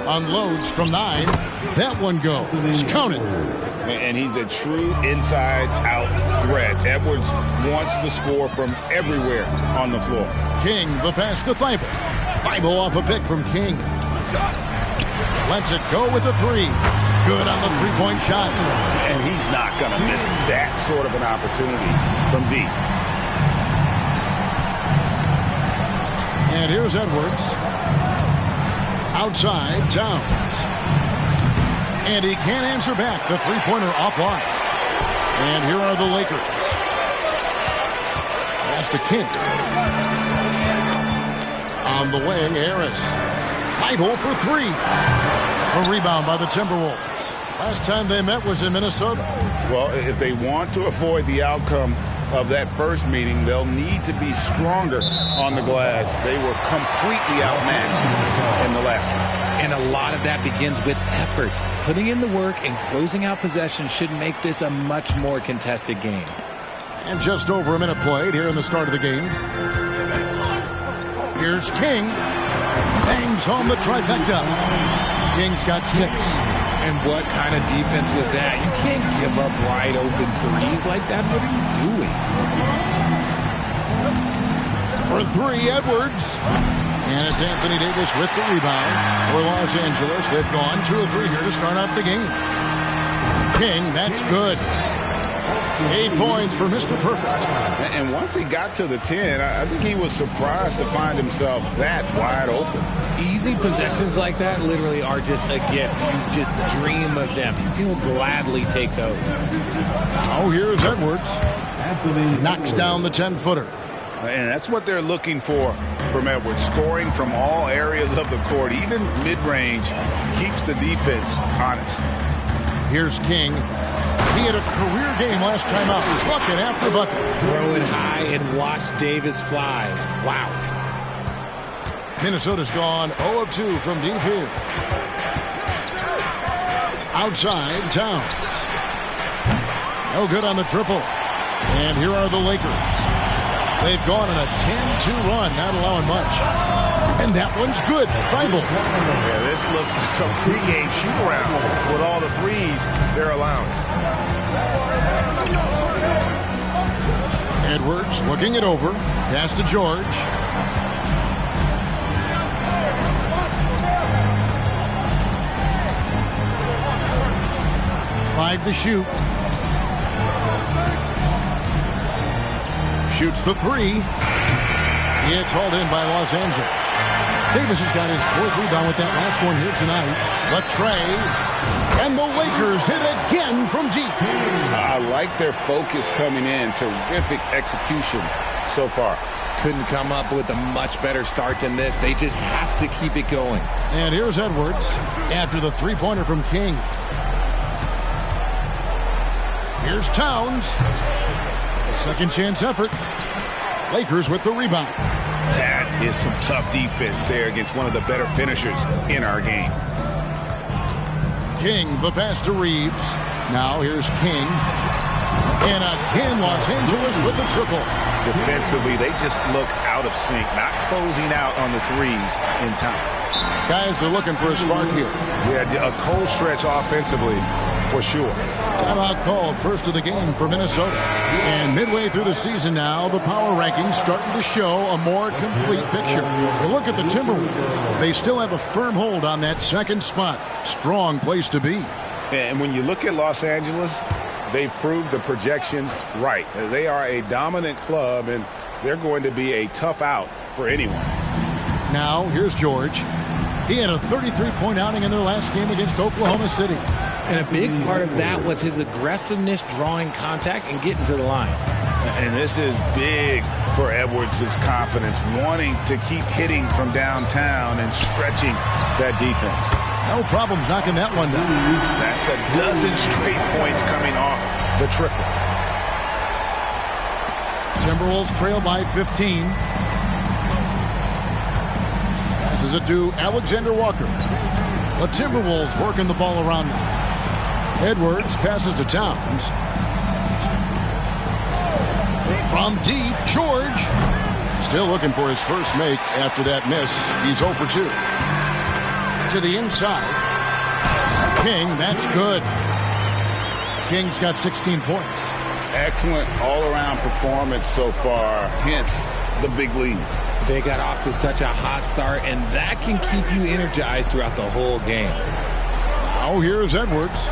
Unloads from 9. That one goes. Counted. And he's a true inside-out threat. Edwards wants to score from everywhere on the floor. King, the pass to Thybulle. Thybulle off a pick from King. Lets it go with the 3. Good on the three-point shot. And he's not going to miss that sort of an opportunity from deep. And here's Edwards. Outside, Towns. And he can't answer back. The three-pointer offline. And here are the Lakers. Pass to King. On the wing, Harris. Thybulle for 3. A rebound by the Timberwolves. Last time they met was in Minnesota. Well, if they want to avoid the outcome of that first meeting, they'll need to be stronger on the glass. They were completely outmatched in the last one. And a lot of that begins with effort. Putting in the work and closing out possession should make this a much more contested game. And just over a minute played here in the start of the game. Here's King. Bangs home the trifecta. King's got 6. And what kind of defense was that? You can't give up wide open threes like that. What are you doing? For 3, Edwards. And it's Anthony Davis with the rebound for Los Angeles. They've gone 2 of 3 here to start out the game. King, that's good. 8 points for Mr. Perfect. And once he got to the 10, I think he was surprised to find himself that wide open. Easy possessions like that literally are just a gift. You just dream of them. He'll gladly take those. Oh, here's Edwards. Anthony knocks down the 10-footer. And that's what they're looking for from Edwards. Scoring from all areas of the court, even mid-range, keeps the defense honest. Here's King. He had a career game last time out. Bucket after bucket. Throw it high and watch Davis fly. Wow. Minnesota's gone 0 of 2 from deep here. Outside, Towns. No good on the triple. And here are the Lakers. They've gone on a 10-2 run, not allowing much. And that one's good. Thybulle. Yeah, this looks like a pregame shoot-around with all the threes they're allowing. Edwards looking it over. Pass to George. 5 to shoot. Shoots the 3. It's hauled in by Los Angeles. Davis has got his 4th rebound with that last one here tonight. The tray. And the Lakers hit again from deep. I like their focus coming in. Terrific execution so far. Couldn't come up with a much better start than this. They just have to keep it going. And here's Edwards after the three-pointer from King. Here's Towns. A second chance effort. Lakers with the rebound. That is some tough defense there against one of the better finishers in our game. King, the pass to Reeves. Now here's King. And again, Los Angeles with the triple. Defensively, they just look out of sync, not closing out on the threes in time. Guys are looking for a spark here. Yeah, a cold stretch offensively, for sure. Timeout called, first of the game for Minnesota. And midway through the season now, the power rankings starting to show a more complete picture. You look at the Timberwolves. They still have a firm hold on that second spot. Strong place to be. And when you look at Los Angeles, they've proved the projections right. They are a dominant club, and they're going to be a tough out for anyone. Now, here's George. He had a 33-point outing in their last game against Oklahoma City. And a big part of that was his aggressiveness, drawing contact, and getting to the line. And this is big for Edwards' confidence, wanting to keep hitting from downtown and stretching that defense. No problems knocking that one down. That's a dozen straight points coming off the triple. Timberwolves trail by 15. Passes it to Alexander Walker. The Timberwolves working the ball around now. Edwards passes to Towns. From deep, George. Still looking for his first make after that miss. He's 0 for 2. To the inside. King, that's good. King's got 16 points. Excellent all-around performance so far, hence the big lead. They got off to such a hot start, and that can keep you energized throughout the whole game. Now here's Edwards.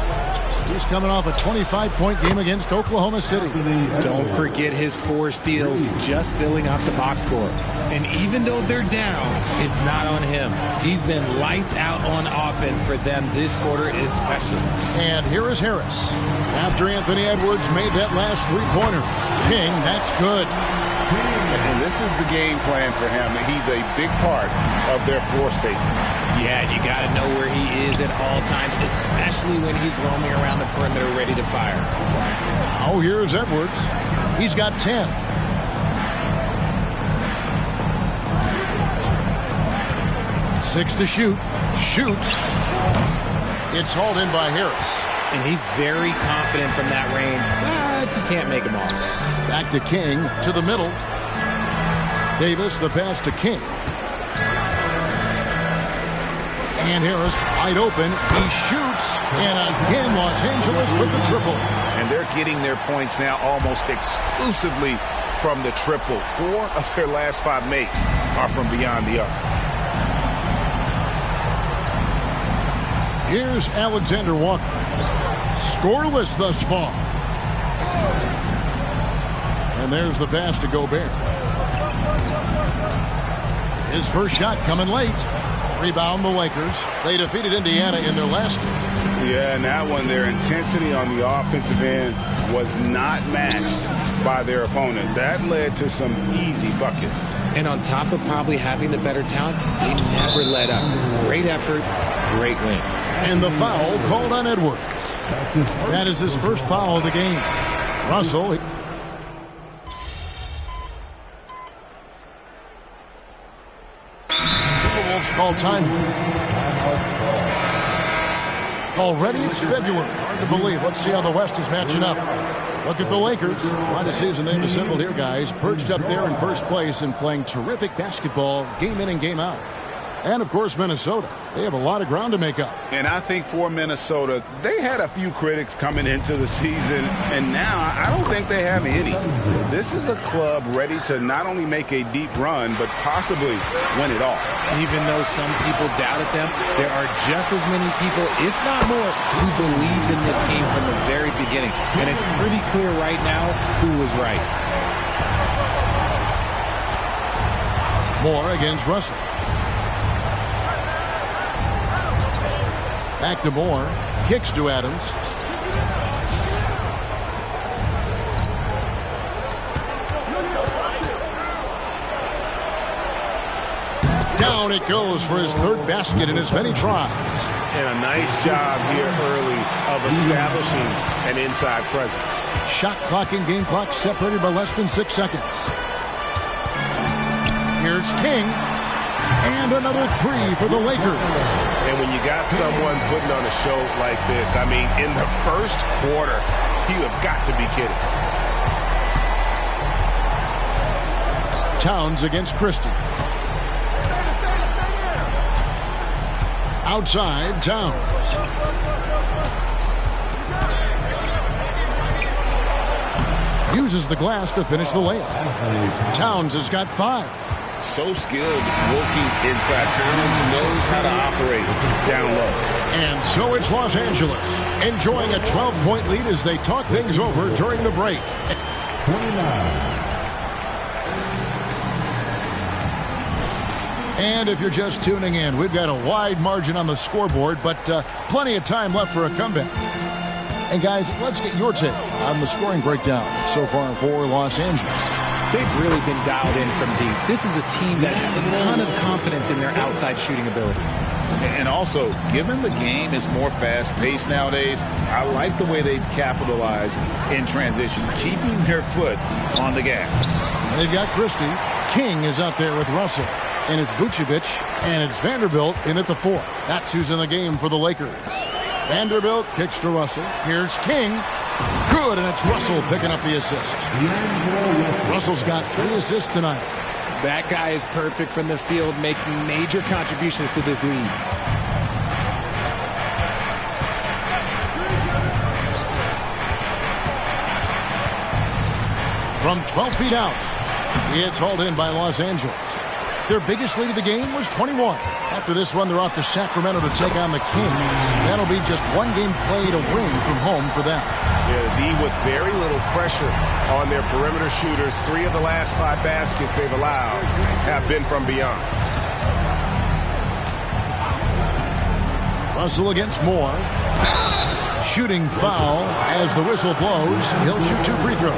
He's coming off a 25-point game against Oklahoma City. Don't forget his 4 steals, just filling out the box score. And even though they're down, it's not on him. He's been lights out on offense for them this quarter especially. And here is Harris. After Anthony Edwards made that last three-pointer. King, that's good. And this is the game plan for him. He's a big part of their floor spacing. Yeah, you got to know where he is at all times, especially when he's roaming around the perimeter ready to fire. Now here's Edwards. He's got 10. Six to shoot. Shoots. It's hauled in by Harris. And he's very confident from that range, but you can't make him all. Back to King, to the middle. Davis, the pass to King. And Harris wide open. He shoots. And again, Los Angeles with the triple. And they're getting their points now almost exclusively from the triple. 4 of their last 5 makes are from beyond the arc. Here's Alexander Walker. Scoreless thus far. And there's the pass to Gobert. His first shot coming late. Rebound the Lakers. They defeated Indiana in their last game. Yeah, and that one, their intensity on the offensive end was not matched by their opponent. That led to some easy buckets. And on top of probably having the better talent, they never let up. Great effort, great win. And the foul called on Edwards. That is his first foul of the game. Russell. Timberwolves call time. Already it's February. Hard to believe. Let's see how the West is matching up. Look at the Lakers. What a season they've assembled here, guys. Perched up there in first place and playing terrific basketball game in and game out. And, of course, Minnesota. They have a lot of ground to make up. And I think for Minnesota, they had a few critics coming into the season, and now I don't think they have any. This is a club ready to not only make a deep run, but possibly win it all. Even though some people doubted them, there are just as many people, if not more, who believed in this team from the very beginning. And it's pretty clear right now who was right. Moore against Russell. Back to Moore. Kicks to Adams. Down it goes for his third basket in as many tries. And a nice job here early of establishing an inside presence. Shot clock and game clock separated by less than 6 seconds. Here's King. And another three for the Lakers. And when you got someone putting on a show like this, I mean, in the first quarter, you have got to be kidding. Towns against Christie. Outside, Towns. Uses the glass to finish the layup. Towns has got 5. So skilled working inside. Towns knows how to operate down low. And so it's Los Angeles enjoying a 12-point lead as they talk things over during the break. 29. And if you're just tuning in, we've got a wide margin on the scoreboard, but plenty of time left for a comeback. And guys, let's get your take on the scoring breakdown so far for Los Angeles. They've really been dialed in from deep. This is a team that has a ton of confidence in their outside shooting ability. And also, given the game is more fast-paced nowadays, I like the way they've capitalized in transition, keeping their foot on the gas. They've got Christie. King is out there with Russell. And it's Vucevic, and it's Vanderbilt in at the 4. That's who's in the game for the Lakers. Vanderbilt kicks to Russell. Here's King. Good, and it's Russell picking up the assist. Russell's got 3 assists tonight. That guy is perfect from the field, making major contributions to this lead. From 12 feet out, it's hauled in by Los Angeles. Their biggest lead of the game was 21. After this one, they're off to Sacramento to take on the Kings. That'll be just one game played away from home for them. Yeah, the D with very little pressure on their perimeter shooters. 3 of the last 5 baskets they've allowed have been from beyond. Russell against Moore. Shooting foul as the whistle blows. He'll shoot 2 free throws.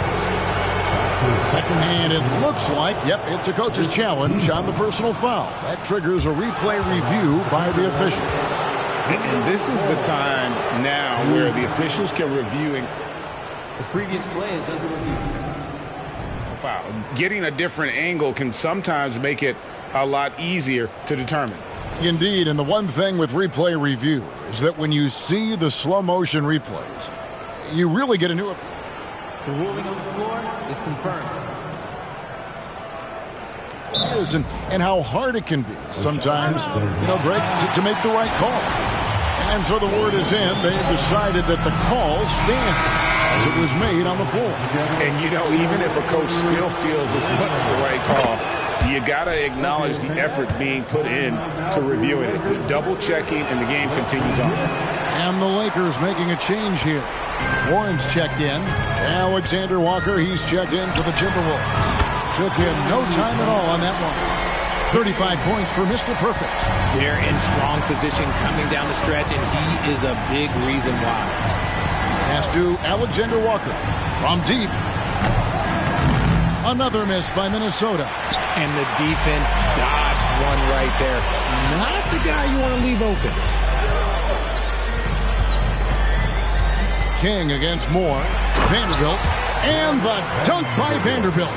And it looks like, yep, it's a coach's challenge on the personal foul. That triggers a replay review by the officials. And this is the time now where the officials can review. The previous play is under review. Foul. Getting a different angle can sometimes make it a lot easier to determine. Indeed, and the one thing with replay review is that when you see the slow motion replays, you really get a new approach. The ruling on the floor is confirmed. And how hard it can be sometimes, Greg, to make the right call. And so the word is in. They've decided that the call stands as it was made on the floor. And, even if a coach still feels this wasn't the right call, you got to acknowledge the effort being put in to review it. The double checking, and the game continues on. And the Lakers making a change here. Warren's checked in. Alexander Walker, he's checked in for the Timberwolves. Took him no time at all on that one. 35 points for Mr. Perfect. They're in strong position coming down the stretch, and he is a big reason why. Pass to Alexander Walker from deep. Another miss by Minnesota. And the defense dodged one right there. Not the guy you want to leave open. King against Moore. Vanderbilt. And the dunk by Vanderbilt.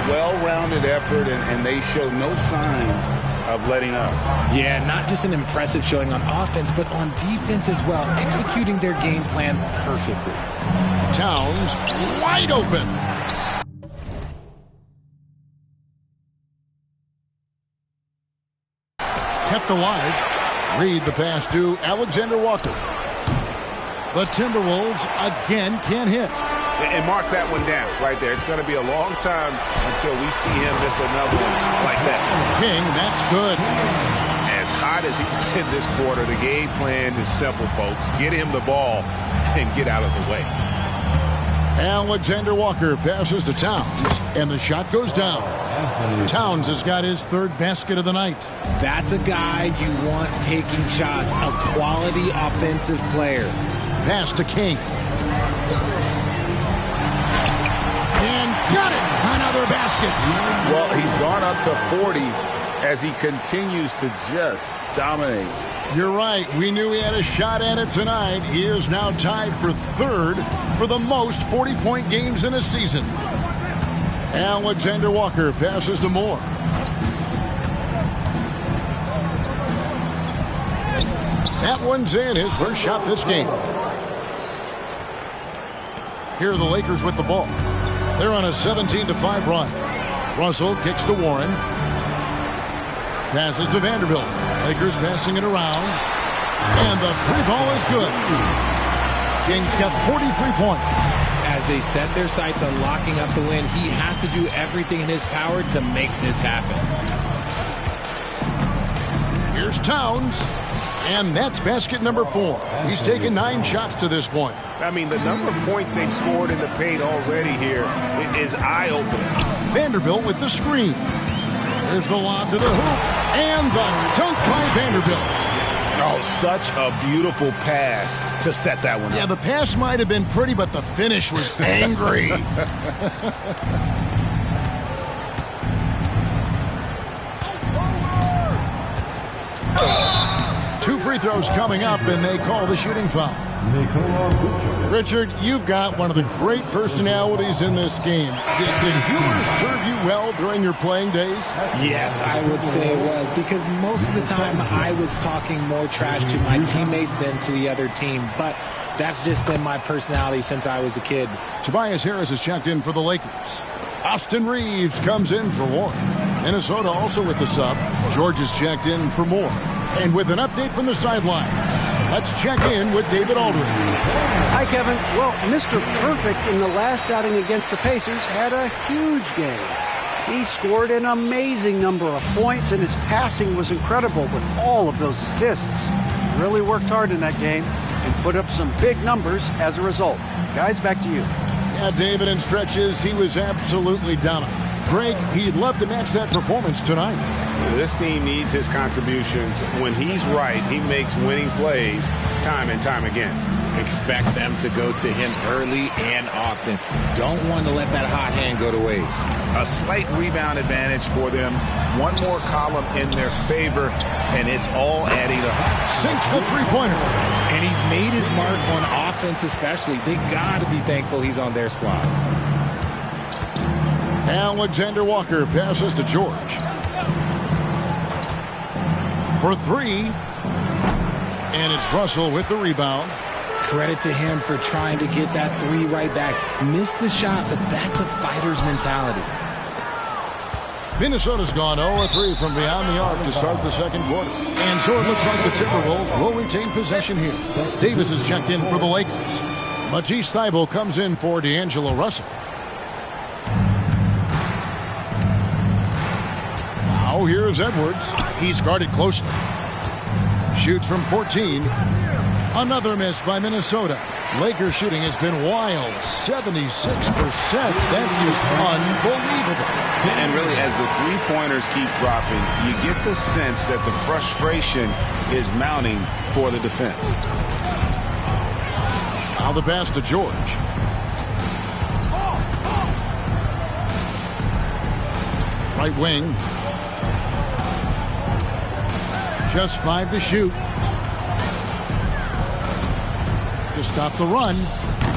Well-rounded effort, and they show no signs of letting up. Yeah, not just an impressive showing on offense, but on defense as well, executing their game plan perfectly. Towns wide open. kept alive. Reed the pass to Alexander Walker. The Timberwolves again can't hit. And mark that one down right there. It's going to be a long time until we see him miss another one like that. King, that's good. As hot as he's been this quarter, the game plan is simple, folks. Get him the ball and get out of the way. Alexander Walker passes to Towns, and the shot goes down. Towns has got his third basket of the night. That's a guy you want taking shots, a quality offensive player. Pass to King. And got it! Another basket. Well, he's gone up to 40 as he continues to just dominate. You're right. We knew he had a shot at it tonight. He is now tied for third for the most 40-point games in a season. Alexander Walker passes to Moore. That one's in, his first shot this game. Here are the Lakers with the ball. They're on a 17-5 run. Russell kicks to Warren. Passes to Vanderbilt. Lakers passing it around. And the three ball is good. Kings got 43 points. As they set their sights on locking up the win, he has to do everything in his power to make this happen. Here's Towns. And that's basket number 4. He's taken 9 shots to this point. I mean, the number of points they've scored in the paint already here is eye-opening. Vanderbilt with the screen. There's the lob to the hoop. And the dunk by Vanderbilt. Oh, such a beautiful pass to set that one up. Yeah, the pass might have been pretty, but the finish was angry. 2 free throws coming up, and they call the shooting foul. Richard, you've got one of the great personalities in this game. Did humor serve you well during your playing days? Yes, I would say it was, because most of the time I was talking more trash to my teammates than to the other team, but that's just been my personality since I was a kid. Tobias Harris is checked in for the Lakers. Austin Reeves comes in for Warren. Minnesota also with the sub. George is checked in for Moore. And with an update from the sideline, let's check in with David Aldridge. Hi, Kevin. Well, Mr. Perfect in the last outing against the Pacers had a huge game. He scored an amazing number of points, and his passing was incredible with all of those assists. He really worked hard in that game and put up some big numbers as a result. Guys, back to you. Yeah, David, in stretches, he was absolutely dominant. Greg, he'd love to match that performance tonight. This team needs his contributions. When he's right, he makes winning plays time and time again. Expect them to go to him early and often. Don't want to let that hot hand go to waste. A slight rebound advantage for them. One more column in their favor, and it's all adding up. Sinks the three-pointer. And he's made his mark on offense especially. They got to be thankful he's on their squad. Alexander Walker passes to George. For 3. And it's Russell with the rebound. Credit to him for trying to get that 3 right back. Missed the shot, but that's a fighter's mentality. Minnesota's gone 0-3 from beyond the arc to start the second quarter. And so it looks like the Timberwolves will retain possession here. Davis is checked in for the Lakers. Matisse Thybulle comes in for D'Angelo Russell. Now here's Edwards. He's guarded closely. Shoots from 14. Another miss by Minnesota. Lakers shooting has been wild. 76%. That's just unbelievable. And really, as the three-pointers keep dropping, you get the sense that the frustration is mounting for the defense. Now the pass to George. Right wing. Just 5 to shoot. To stop the run.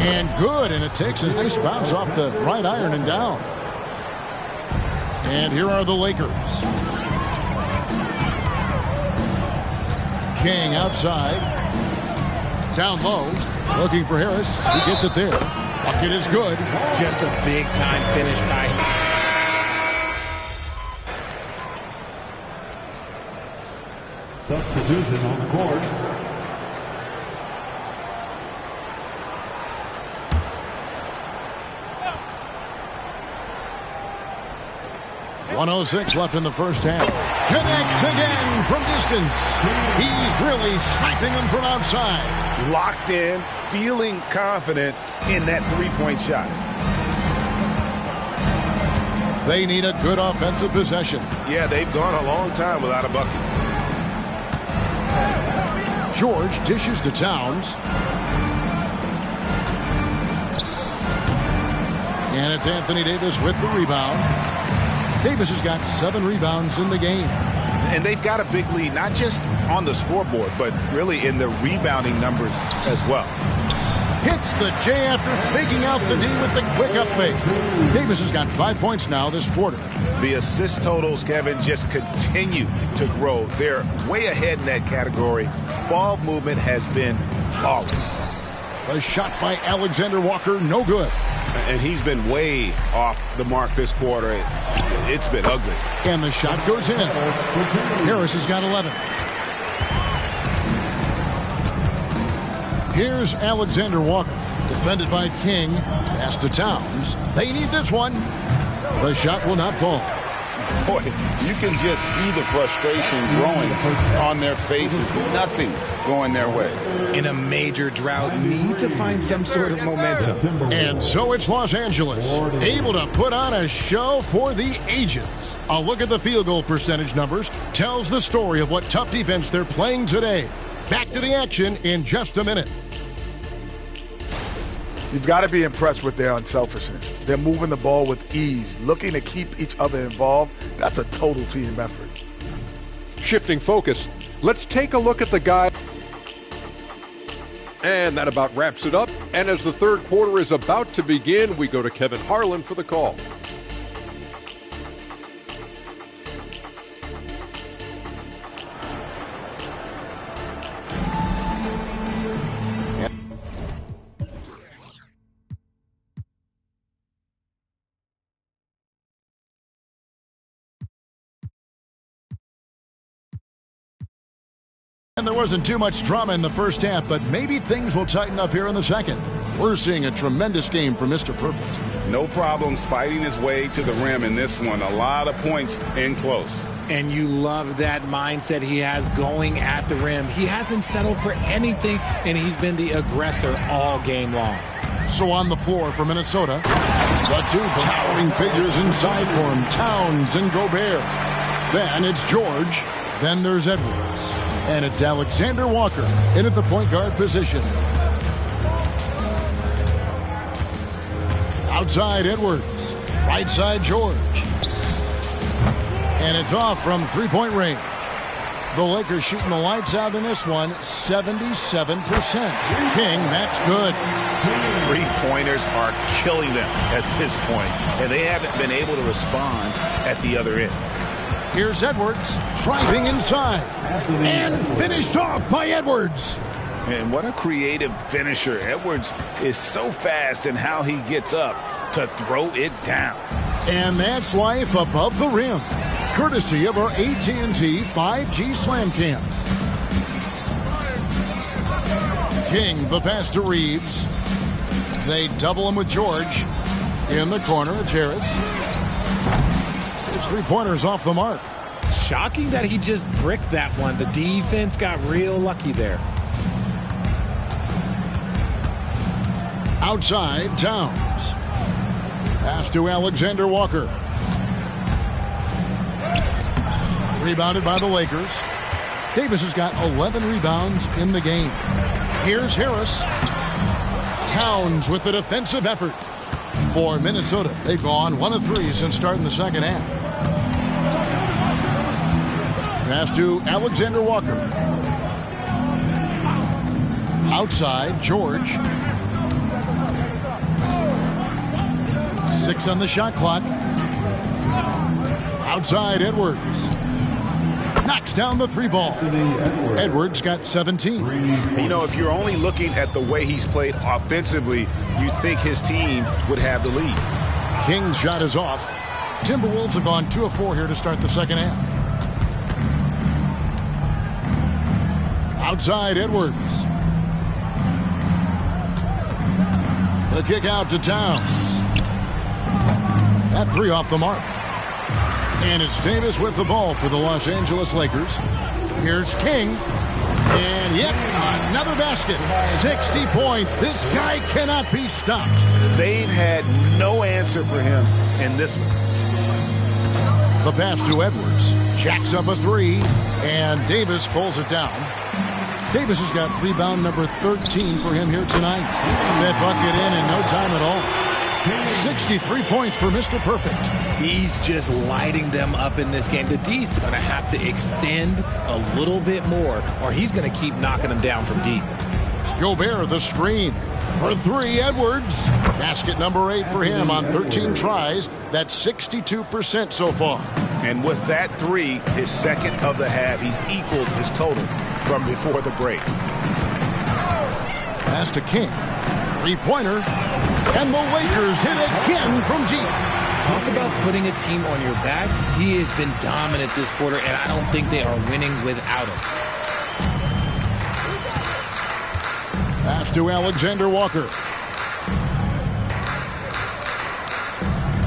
And good. And it takes a nice bounce off the right iron and down. And here are the Lakers. King outside. Down low. Looking for Harris. He gets it there. Bucket is good. Just a big-time finish by him. substitution on the court. 1:06 left in the first half. Connects again from distance. He's really sniping them from outside. Locked in, feeling confident in that three-point shot. They need a good offensive possession. Yeah, they've gone a long time without a bucket. George dishes to Towns. And it's Anthony Davis with the rebound. Davis has got 7 rebounds in the game. And they've got a big lead, not just on the scoreboard, but really in the rebounding numbers as well. Hits the J after faking out the D with the quick up fake. Davis has got 5 points now this quarter. The assist totals, Kevin, just continue to grow. They're way ahead in that category. Ball movement has been flawless. A shot by Alexander Walker, no good. And he's been way off the mark this quarter. It's been ugly. And the shot goes in. Harris has got 11. Here's Alexander Walker, defended by King. Pass to Towns. They need this one. The shot will not fall. Boy, you can just see the frustration growing on their faces. Nothing going their way. In a major drought, need to find some sort of momentum. And so it's Los Angeles, able to put on a show for the ages. A look at the field goal percentage numbers tells the story of what tough defense they're playing today. Back to the action in just a minute. You've got to be impressed with their unselfishness. They're moving the ball with ease, looking to keep each other involved. That's a total team effort. Shifting focus, let's take a look at the guy. And that about wraps it up. And as the third quarter is about to begin, we go to Kevin Harlan for the call. And there wasn't too much drama in the first half, but maybe things will tighten up here in the second. We're seeing a tremendous game from Mr. Perfect. No problems fighting his way to the rim in this one. A lot of points in close. And you love that mindset he has going at the rim. He hasn't settled for anything, and he's been the aggressor all game long. So on the floor for Minnesota, the 2 towering figures inside for him, Towns and Gobert. Then it's George. Then there's Edwards. And it's Alexander Walker in at the point guard position. Outside Edwards. Right side George. And it's off from three-point range. The Lakers shooting the lights out in this one, 77%. King, that's good. Three-pointers are killing them at this point, and they haven't been able to respond at the other end. Here's Edwards, driving inside, and finished off by Edwards. And what a creative finisher. Edwards is so fast in how he gets up to throw it down. And that's life above the rim, courtesy of our AT&T 5G Slam Cam. King, the pass to Reeves. They double him with George. In the corner, it's Harris. His three-pointer's off the mark. Shocking that he just bricked that one. The defense got real lucky there. Outside, Towns. Pass to Alexander Walker. Rebounded by the Lakers. Davis has got 11 rebounds in the game. Here's Harris. Towns with the defensive effort. For Minnesota, they've gone 1 of 3 since starting the second half. Pass to Alexander Walker. Outside, George. 6 on the shot clock. Outside, Edwards. Knocks down the 3 ball. Edwards got 17. You know, if you're only looking at the way he's played offensively, you think his team would have the lead. King's shot is off. Timberwolves have gone 2 of 4 here to start the second half. Outside Edwards. The kick out to Towns. That three off the mark. And it's Davis with the ball for the Los Angeles Lakers. Here's King. And yet another basket. 60 points. This guy cannot be stopped. They've had no answer for him in this one. The pass to Edwards. Jacks up a three. And Davis pulls it down. Davis has got rebound number 13 for him here tonight. That bucket in no time at all. 63 points for Mr. Perfect. He's just lighting them up in this game. The D's going to have to extend a little bit more, or he's going to keep knocking them down from deep. Gobert, the screen. For three, Edwards. Basket number 8 for him on 13 tries. That's 62% so far. And with that three, his second of the half, he's equaled his total from before the break. Pass to King. Three-pointer. And the Lakers hit again from deep. Talk about putting a team on your back. He has been dominant this quarter, and I don't think they are winning without him. Pass to Alexander Walker.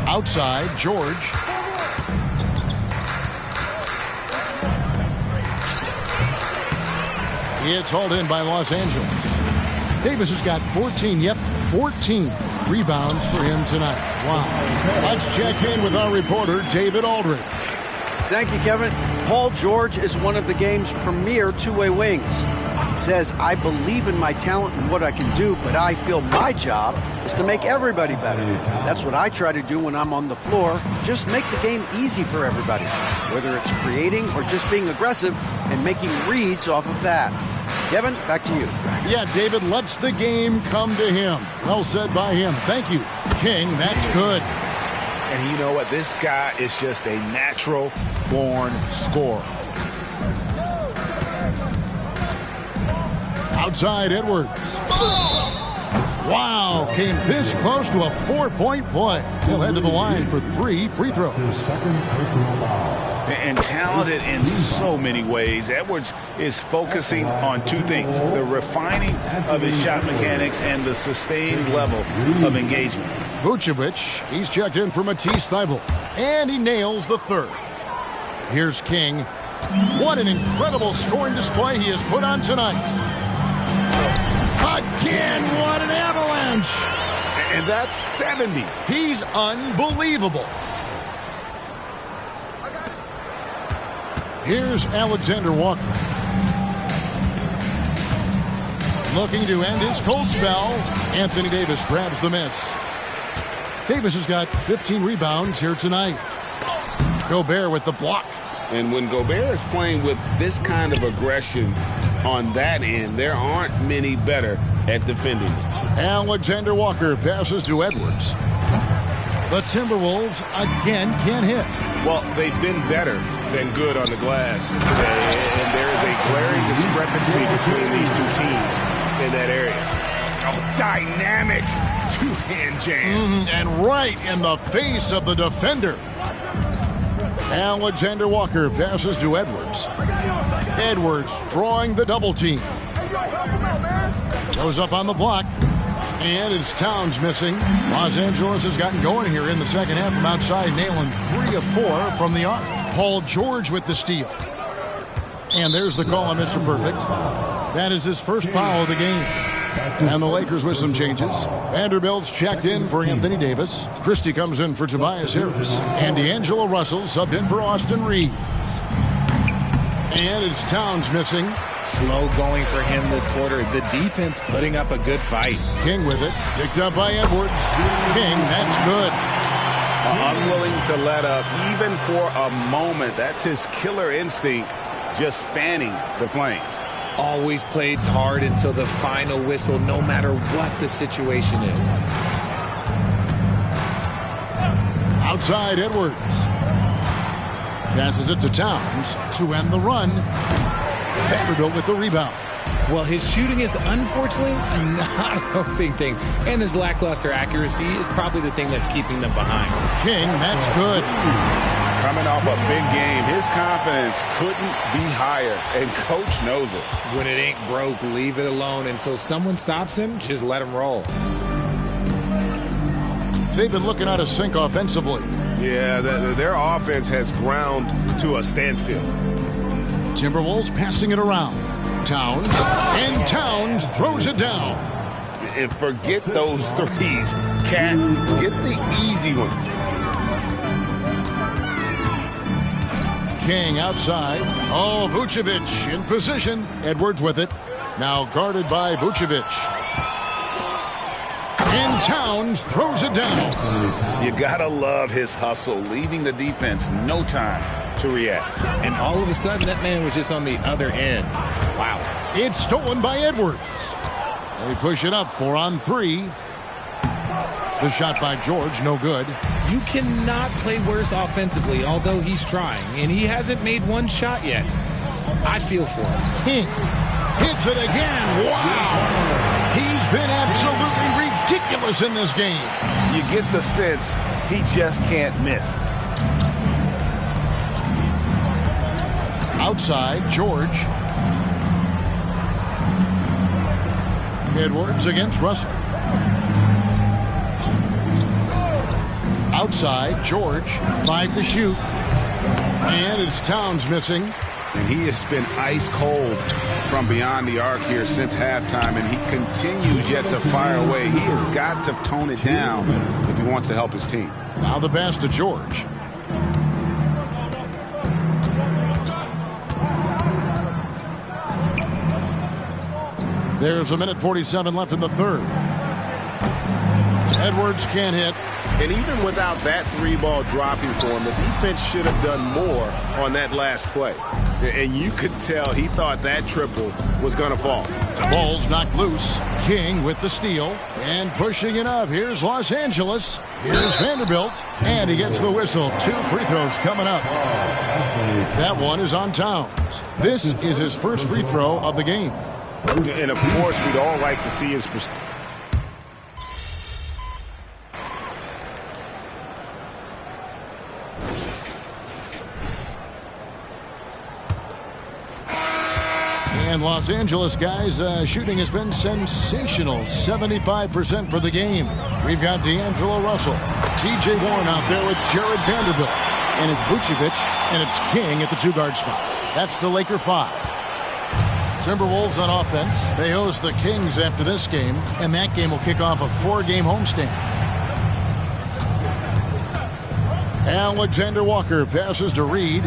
Outside, George. It's hauled in by Los Angeles. Davis has got 14 rebounds for him tonight. Wow. Let's check in with our reporter, David Aldridge. Thank you, Kevin. Paul George is one of the game's premier two-way wings. He says, I believe in my talent and what I can do, but I feel my job is to make everybody better. That's what I try to do when I'm on the floor. Just make the game easy for everybody, whether it's creating or just being aggressive and making reads off of that. Kevin, back to you. Yeah, David lets the game come to him. Well said by him. Thank you, King. That's good. And you know what? This guy is just a natural-born scorer. Outside Edwards. Wow, came this close to a 4-point play. He'll head to the line for 3 free throws. And talented in so many ways. Edwards is focusing on two things: the refining of his shot mechanics and the sustained level of engagement. Vucevic, he's checked in for Matisse Thybulle, and he nails the third. Here's King. What an incredible scoring display he has put on tonight. Again, what an avalanche. And that's 70. He's unbelievable. Here's Alexander Walker. Looking to end his cold spell. Anthony Davis grabs the miss. Davis has got 15 rebounds here tonight. Gobert with the block. And when Gobert is playing with this kind of aggression on that end, there aren't many better at defending. Alexander Walker passes to Edwards. The Timberwolves again can't hit. Well, they've been better than good on the glass today, and there is a glaring discrepancy between these two teams in that area. Oh, dynamic two-hand jam. And right in the face of the defender. Alexander Walker passes to Edwards. Edwards drawing the double team. Goes up on the block. And it's Towns missing. Los Angeles has gotten going here in the second half from outside, nailing 3 of 4 from the arc. Paul George with the steal. And there's the call on Mr. Perfect. That is his first foul of the game. And the Lakers with some changes. Vanderbilt's checked in for Anthony Davis. Christie comes in for Tobias Harris. And D'Angelo Russell subbed in for Austin Reeves. And it's Towns missing. Slow going for him this quarter. The defense putting up a good fight. King with it. Picked up by Edwards. King, that's good. Unwilling to let up even for a moment. That's his killer instinct, just fanning the flames. Always plays hard until the final whistle, no matter what the situation is. Outside Edwards. Passes it to Towns to end the run. Vanderbilt with the rebound. Well, his shooting is unfortunately not helping things. And his lackluster accuracy is probably the thing that's keeping them behind. King, that's good. Coming off a big game, his confidence couldn't be higher, and Coach knows it. When it ain't broke, leave it alone. Until someone stops him, just let him roll. They've been looking out of sync offensively. Yeah, their offense has ground to a standstill. Timberwolves passing it around. Towns, and Towns throws it down. And forget those threes. Cat, get the easy ones. King outside. Oh, Vucevic in position. Edwards with it. Now guarded by Vucevic. And Towns throws it down. You gotta love his hustle, leaving the defense no time to react. And all of a sudden, that man was just on the other end. Wow. It's stolen by Edwards. They push it up 4-on-3. The shot by George, no good. You cannot play worse offensively, although he's trying. And he hasn't made one shot yet. I feel for him. King hits it again. Wow. He's been absolutely ridiculous in this game. You get the sense he just can't miss. Outside, George. Edwards against Russell. Outside, George. 5 to shoot. And it's Towns missing. And he has been ice cold from beyond the arc here since halftime, and he continues yet to fire away. He has got to tone it down if he wants to help his team. Now the pass to George. There's 1:47 left in the third. Edwards can't hit. And even without that three ball dropping for him, the defense should have done more on that last play. And you could tell he thought that triple was going to fall. Ball's knocked loose. King with the steal and pushing it up. Here's Los Angeles. Here's Vanderbilt. And he gets the whistle. 2 free throws coming up. That one is on Towns. This is his first free throw of the game. And of course, we'd all like to see his And Los Angeles, guys, shooting has been sensational. 75% for the game. We've got D'Angelo Russell. T.J. Warren out there with Jared Vanderbilt. And it's Vucevic, and it's King at the 2-guard spot. That's the Laker 5. Timberwolves on offense. They host the Kings after this game, and that game will kick off a 4-game homestand. Alexander Walker passes to Reed.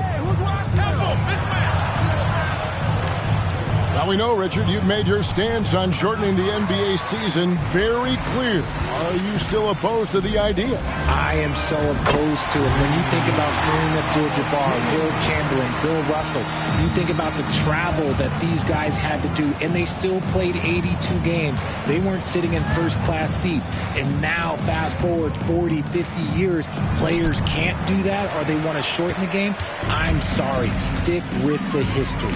Now we know, Richard, you've made your stance on shortening the NBA season very clear. Are you still opposed to the idea? I am so opposed to it. When you think about Kareem Abdul-Jabbar, Will Chamberlain, Bill Russell, you think about the travel that these guys had to do, and they still played 82 games. They weren't sitting in first-class seats. And now, fast forward 40, 50 years, players can't do that, or they want to shorten the game. I'm sorry. Stick with the history.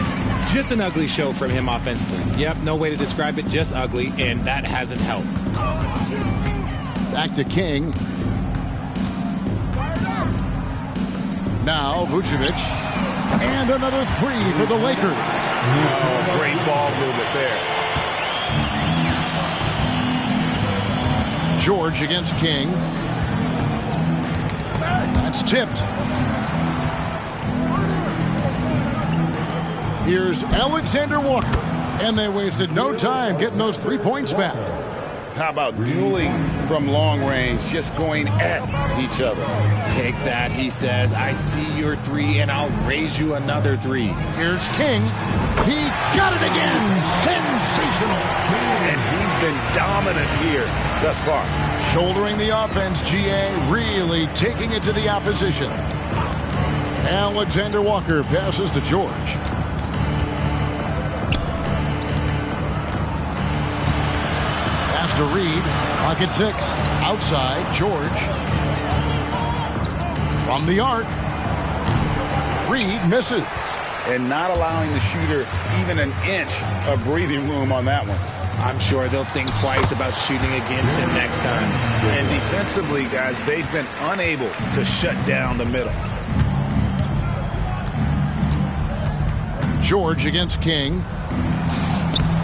Just an ugly show from him offensively. Yep, no way to describe it, just ugly, and that hasn't helped. Back to King. Now Vucevic. And another 3 for the Lakers. Oh, great ball movement there. George against King. That's tipped. Here's Alexander Walker. And they wasted no time getting those 3 points back. How about dueling from long range, just going at each other? Take that, he says. I see your 3, and I'll raise you another 3. Here's King. He got it again. Sensational. And he's been dominant here thus far. Shouldering the offense, GA, really taking it to the opposition. Alexander Walker passes to George. To Reed, pocket 6, outside, George. From the arc, Reed misses. And not allowing the shooter even an inch of breathing room on that one. I'm sure they'll think twice about shooting against him next time. And defensively, guys, they've been unable to shut down the middle. George against King.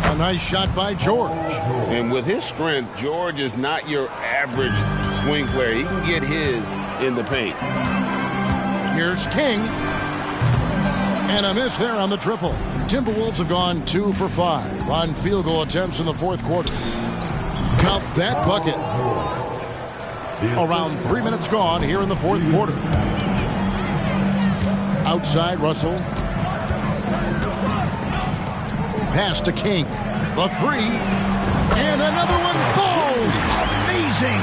A nice shot by George. And with his strength, George is not your average swing player. He can get his in the paint. Here's King. And a miss there on the triple. Timberwolves have gone 2 for 5 on field goal attempts in the fourth quarter. Count that bucket. Around 3 minutes gone here in the fourth quarter. Outside, Russell. Pass to King. The three. And another one falls. Amazing.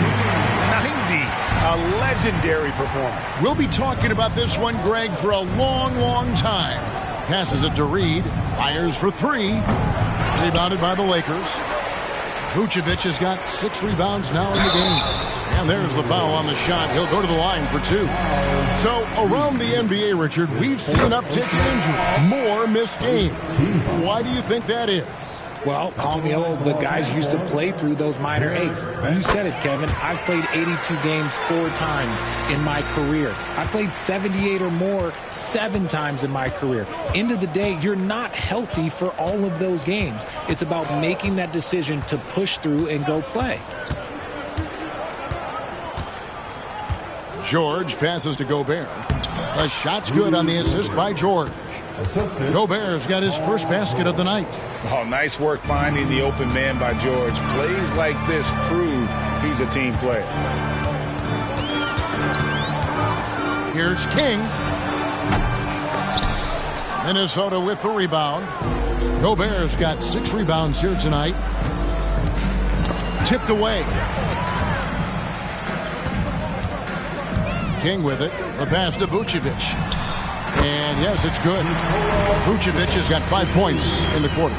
90. A legendary performance. We'll be talking about this one, Greg, for a long, long time. Passes it to Reed. Fires for three. Rebounded by the Lakers. Vucevic has got 6 rebounds now in the game. And there's the foul on the shot. He'll go to the line for 2. So around the NBA, Richard, we've seen an uptick in injuries. More missed games. Why do you think that is? Well, call me old, but guys used to play through those minor aches. You said it, Kevin. I've played 82 games 4 times in my career. I played 78 or more 7 times in my career. End of the day, you're not healthy for all of those games. It's about making that decision to push through and go play. George passes to Gobert. The shot's good on the assist by George. Gobert's got his first basket of the night. Oh, nice work finding the open man by George. Plays like this prove he's a team player. Here's King. Minnesota with the rebound. Gobert's got 6 rebounds here tonight. Tipped away. King with it. The pass to Vucevic. And yes, it's good. Vucevic has got 5 points in the quarter.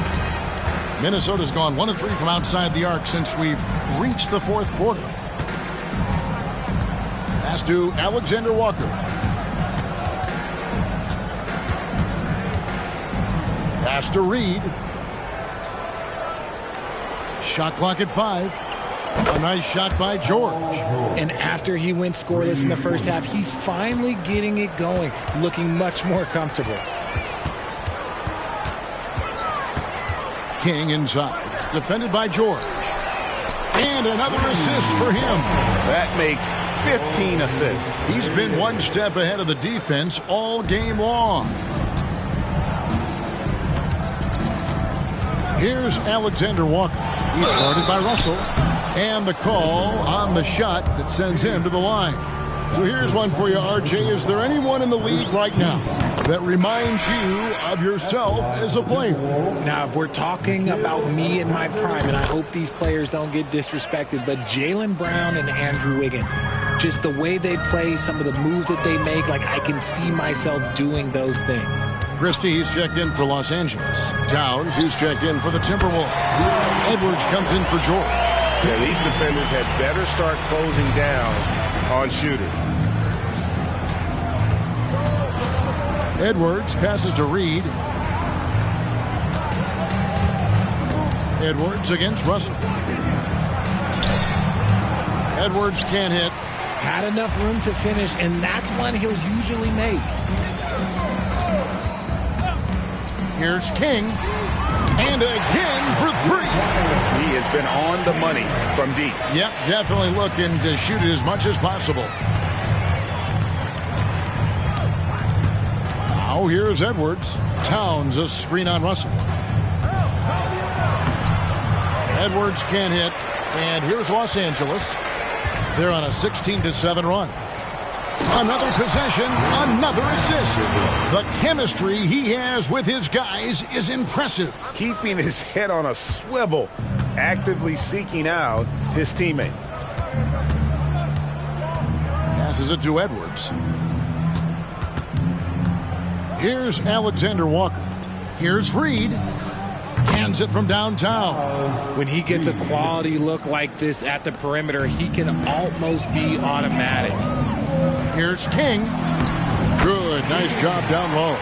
Minnesota's gone 1 of 3 from outside the arc since we've reached the fourth quarter. Pass to Alexander Walker. Pass to Reed. Shot clock at 5. A nice shot by George. And after he went scoreless in the first half, he's finally getting it going, looking much more comfortable. King inside. Defended by George. And another assist for him. That makes 15 assists. He's been 1 step ahead of the defense all game long. Here's Alexander Walker. He's guarded by Russell. And the call on the shot that sends him to the line. So here's one for you, RJ. Is there anyone in the league right now that reminds you of yourself as a player? Now, if we're talking about me in my prime, and I hope these players don't get disrespected, but Jaylen Brown and Andrew Wiggins, just the way they play, some of the moves that they make, like I can see myself doing those things. Christie, he's checked in for Los Angeles. Towns, he's checked in for the Timberwolves. Edwards comes in for George. Yeah, these defenders had better start closing down on shooter. Edwards passes to Reed. Edwards against Russell. Edwards can't hit. Had enough room to finish, and that's one he'll usually make. Here's King. And again for 3. He has been on the money from deep. Yep, definitely looking to shoot it as much as possible. Now here's Edwards. Towns a screen on Russell. Edwards can't hit. And here's Los Angeles. They're on a 16-7 run. Another possession, another assist. The chemistry he has with his guys is impressive. Keeping his head on a swivel, actively seeking out his teammates. Passes it to Edwards. Here's Alexander Walker. Here's Reed. Hands it from downtown. When he gets a quality look like this at the perimeter, he can almost be automatic. Here's King. Good. Nice job down low.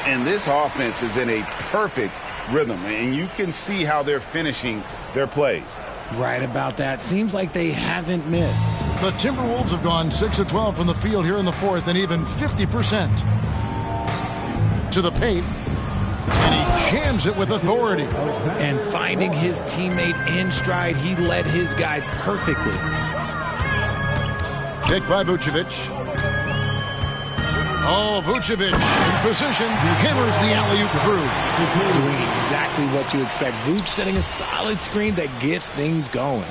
And this offense is in a perfect rhythm, and you can see how they're finishing their plays. Right about that. Seems like they haven't missed. The Timberwolves have gone 6 of 12 from the field here in the fourth, and even 50% to the paint. And he jams it with authority. And finding his teammate in stride, he led his guy perfectly. Kick by Vucevic. Oh, Vucevic in position, hammers the alley-oop through. Doing exactly what you expect. Vuce setting a solid screen that gets things going.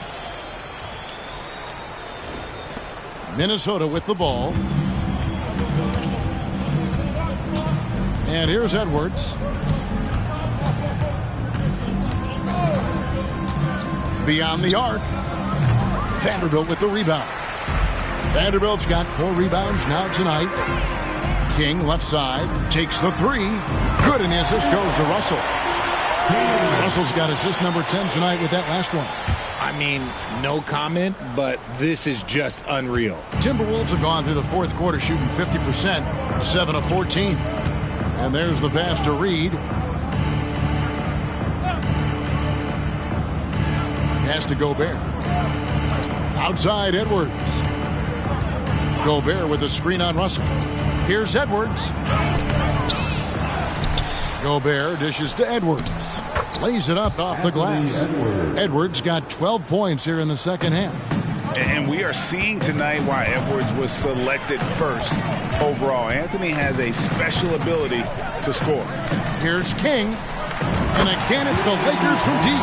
Minnesota with the ball. And here's Edwards. Beyond the arc. Vanderbilt with the rebound. Vanderbilt's got 4 rebounds now tonight. King, left side, takes the 3. Good, and the assist goes to Russell. Russell's got assist number 10 tonight with that last one. I mean, no comment, but this is just unreal. Timberwolves have gone through the fourth quarter shooting 50%, 7 of 14. And there's the pass to Reed. Pass to Gobert. Outside, Edwards. Gobert with a screen on Russell. Here's Edwards. Gobert dishes to Edwards. Lays it up off the glass. Edwards got 12 points here in the second half. And we are seeing tonight why Edwards was selected first overall. Anthony has a special ability to score. Here's King. And again, it's the Lakers from deep.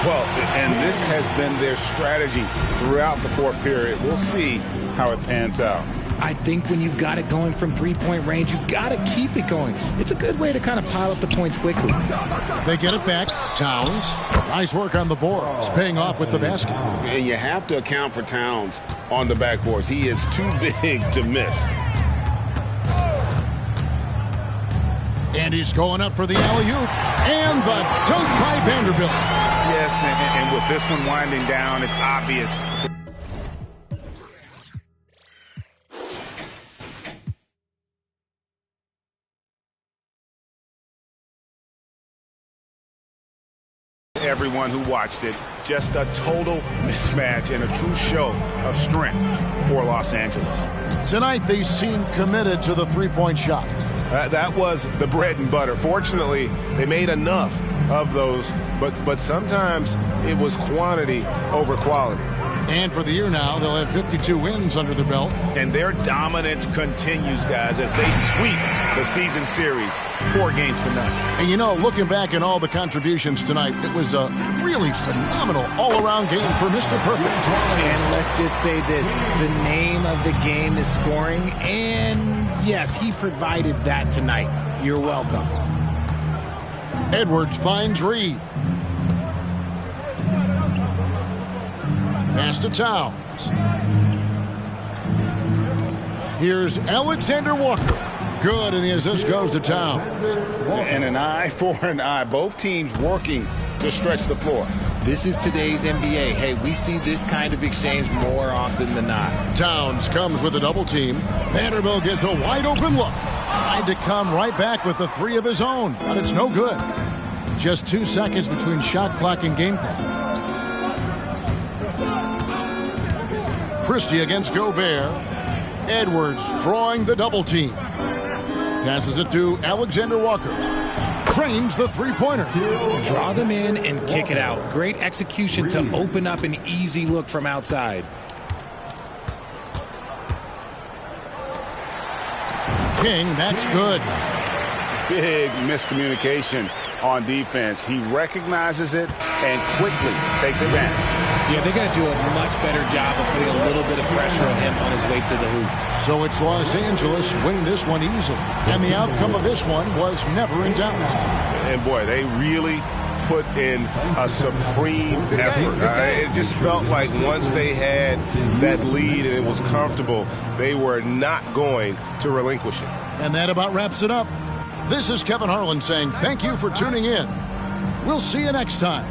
Well, and this has been their strategy throughout the fourth period. We'll see how it pans out. I think when you've got it going from three-point range, you've got to keep it going. It's a good way to kind of pile up the points quickly. They get it back. Towns. Nice work on the boards. Paying off with the basket. And you have to account for Towns on the backboards. He is too big to miss. And he's going up for the alley-oop. And the dunk by Vanderbilt. Yes, and with this one winding down, it's obvious. Everyone who watched it, just a total mismatch and a true show of strength for Los Angeles. Tonight, they seem committed to the three-point shot. That was the bread and butter. Fortunately, they made enough of those, but sometimes it was quantity over quality. And for the year now, they'll have 52 wins under their belt. And their dominance continues, guys, as they sweep the season series 4 games to none. And you know, looking back at all the contributions tonight, it was a really phenomenal all-around game for Mr. Perfect. And let's just say this, the name of the game is scoring, and yes, he provided that tonight. You're welcome. Edwards finds Reed. Pass to Towns. Here's Alexander Walker. Good, and the assist goes to Towns. And an eye for an eye. Both teams working to stretch the floor. This is today's NBA. Hey, we see this kind of exchange more often than not. Towns comes with a double team. Vanderbilt gets a wide open look. Tried to come right back with the 3 of his own, but it's no good. Just 2 seconds between shot clock and game clock. Christie against Gobert. Edwards drawing the double team. Passes it to Alexander Walker. Cranes the three-pointer. Draw them in and kick it out. Great execution to open up an easy look from outside. King, that's good. Big miscommunication on defense. He recognizes it and quickly takes advantage. Yeah, they're going to do a much better job of putting a little bit of pressure on him on his way to the hoop. So it's Los Angeles winning this one easily. And the outcome of this one was never in doubt. And boy, they really put in a supreme effort. It just felt like once they had that lead and it was comfortable, they were not going to relinquish it. And that about wraps it up. This is Kevin Harlan saying thank you for tuning in. We'll see you next time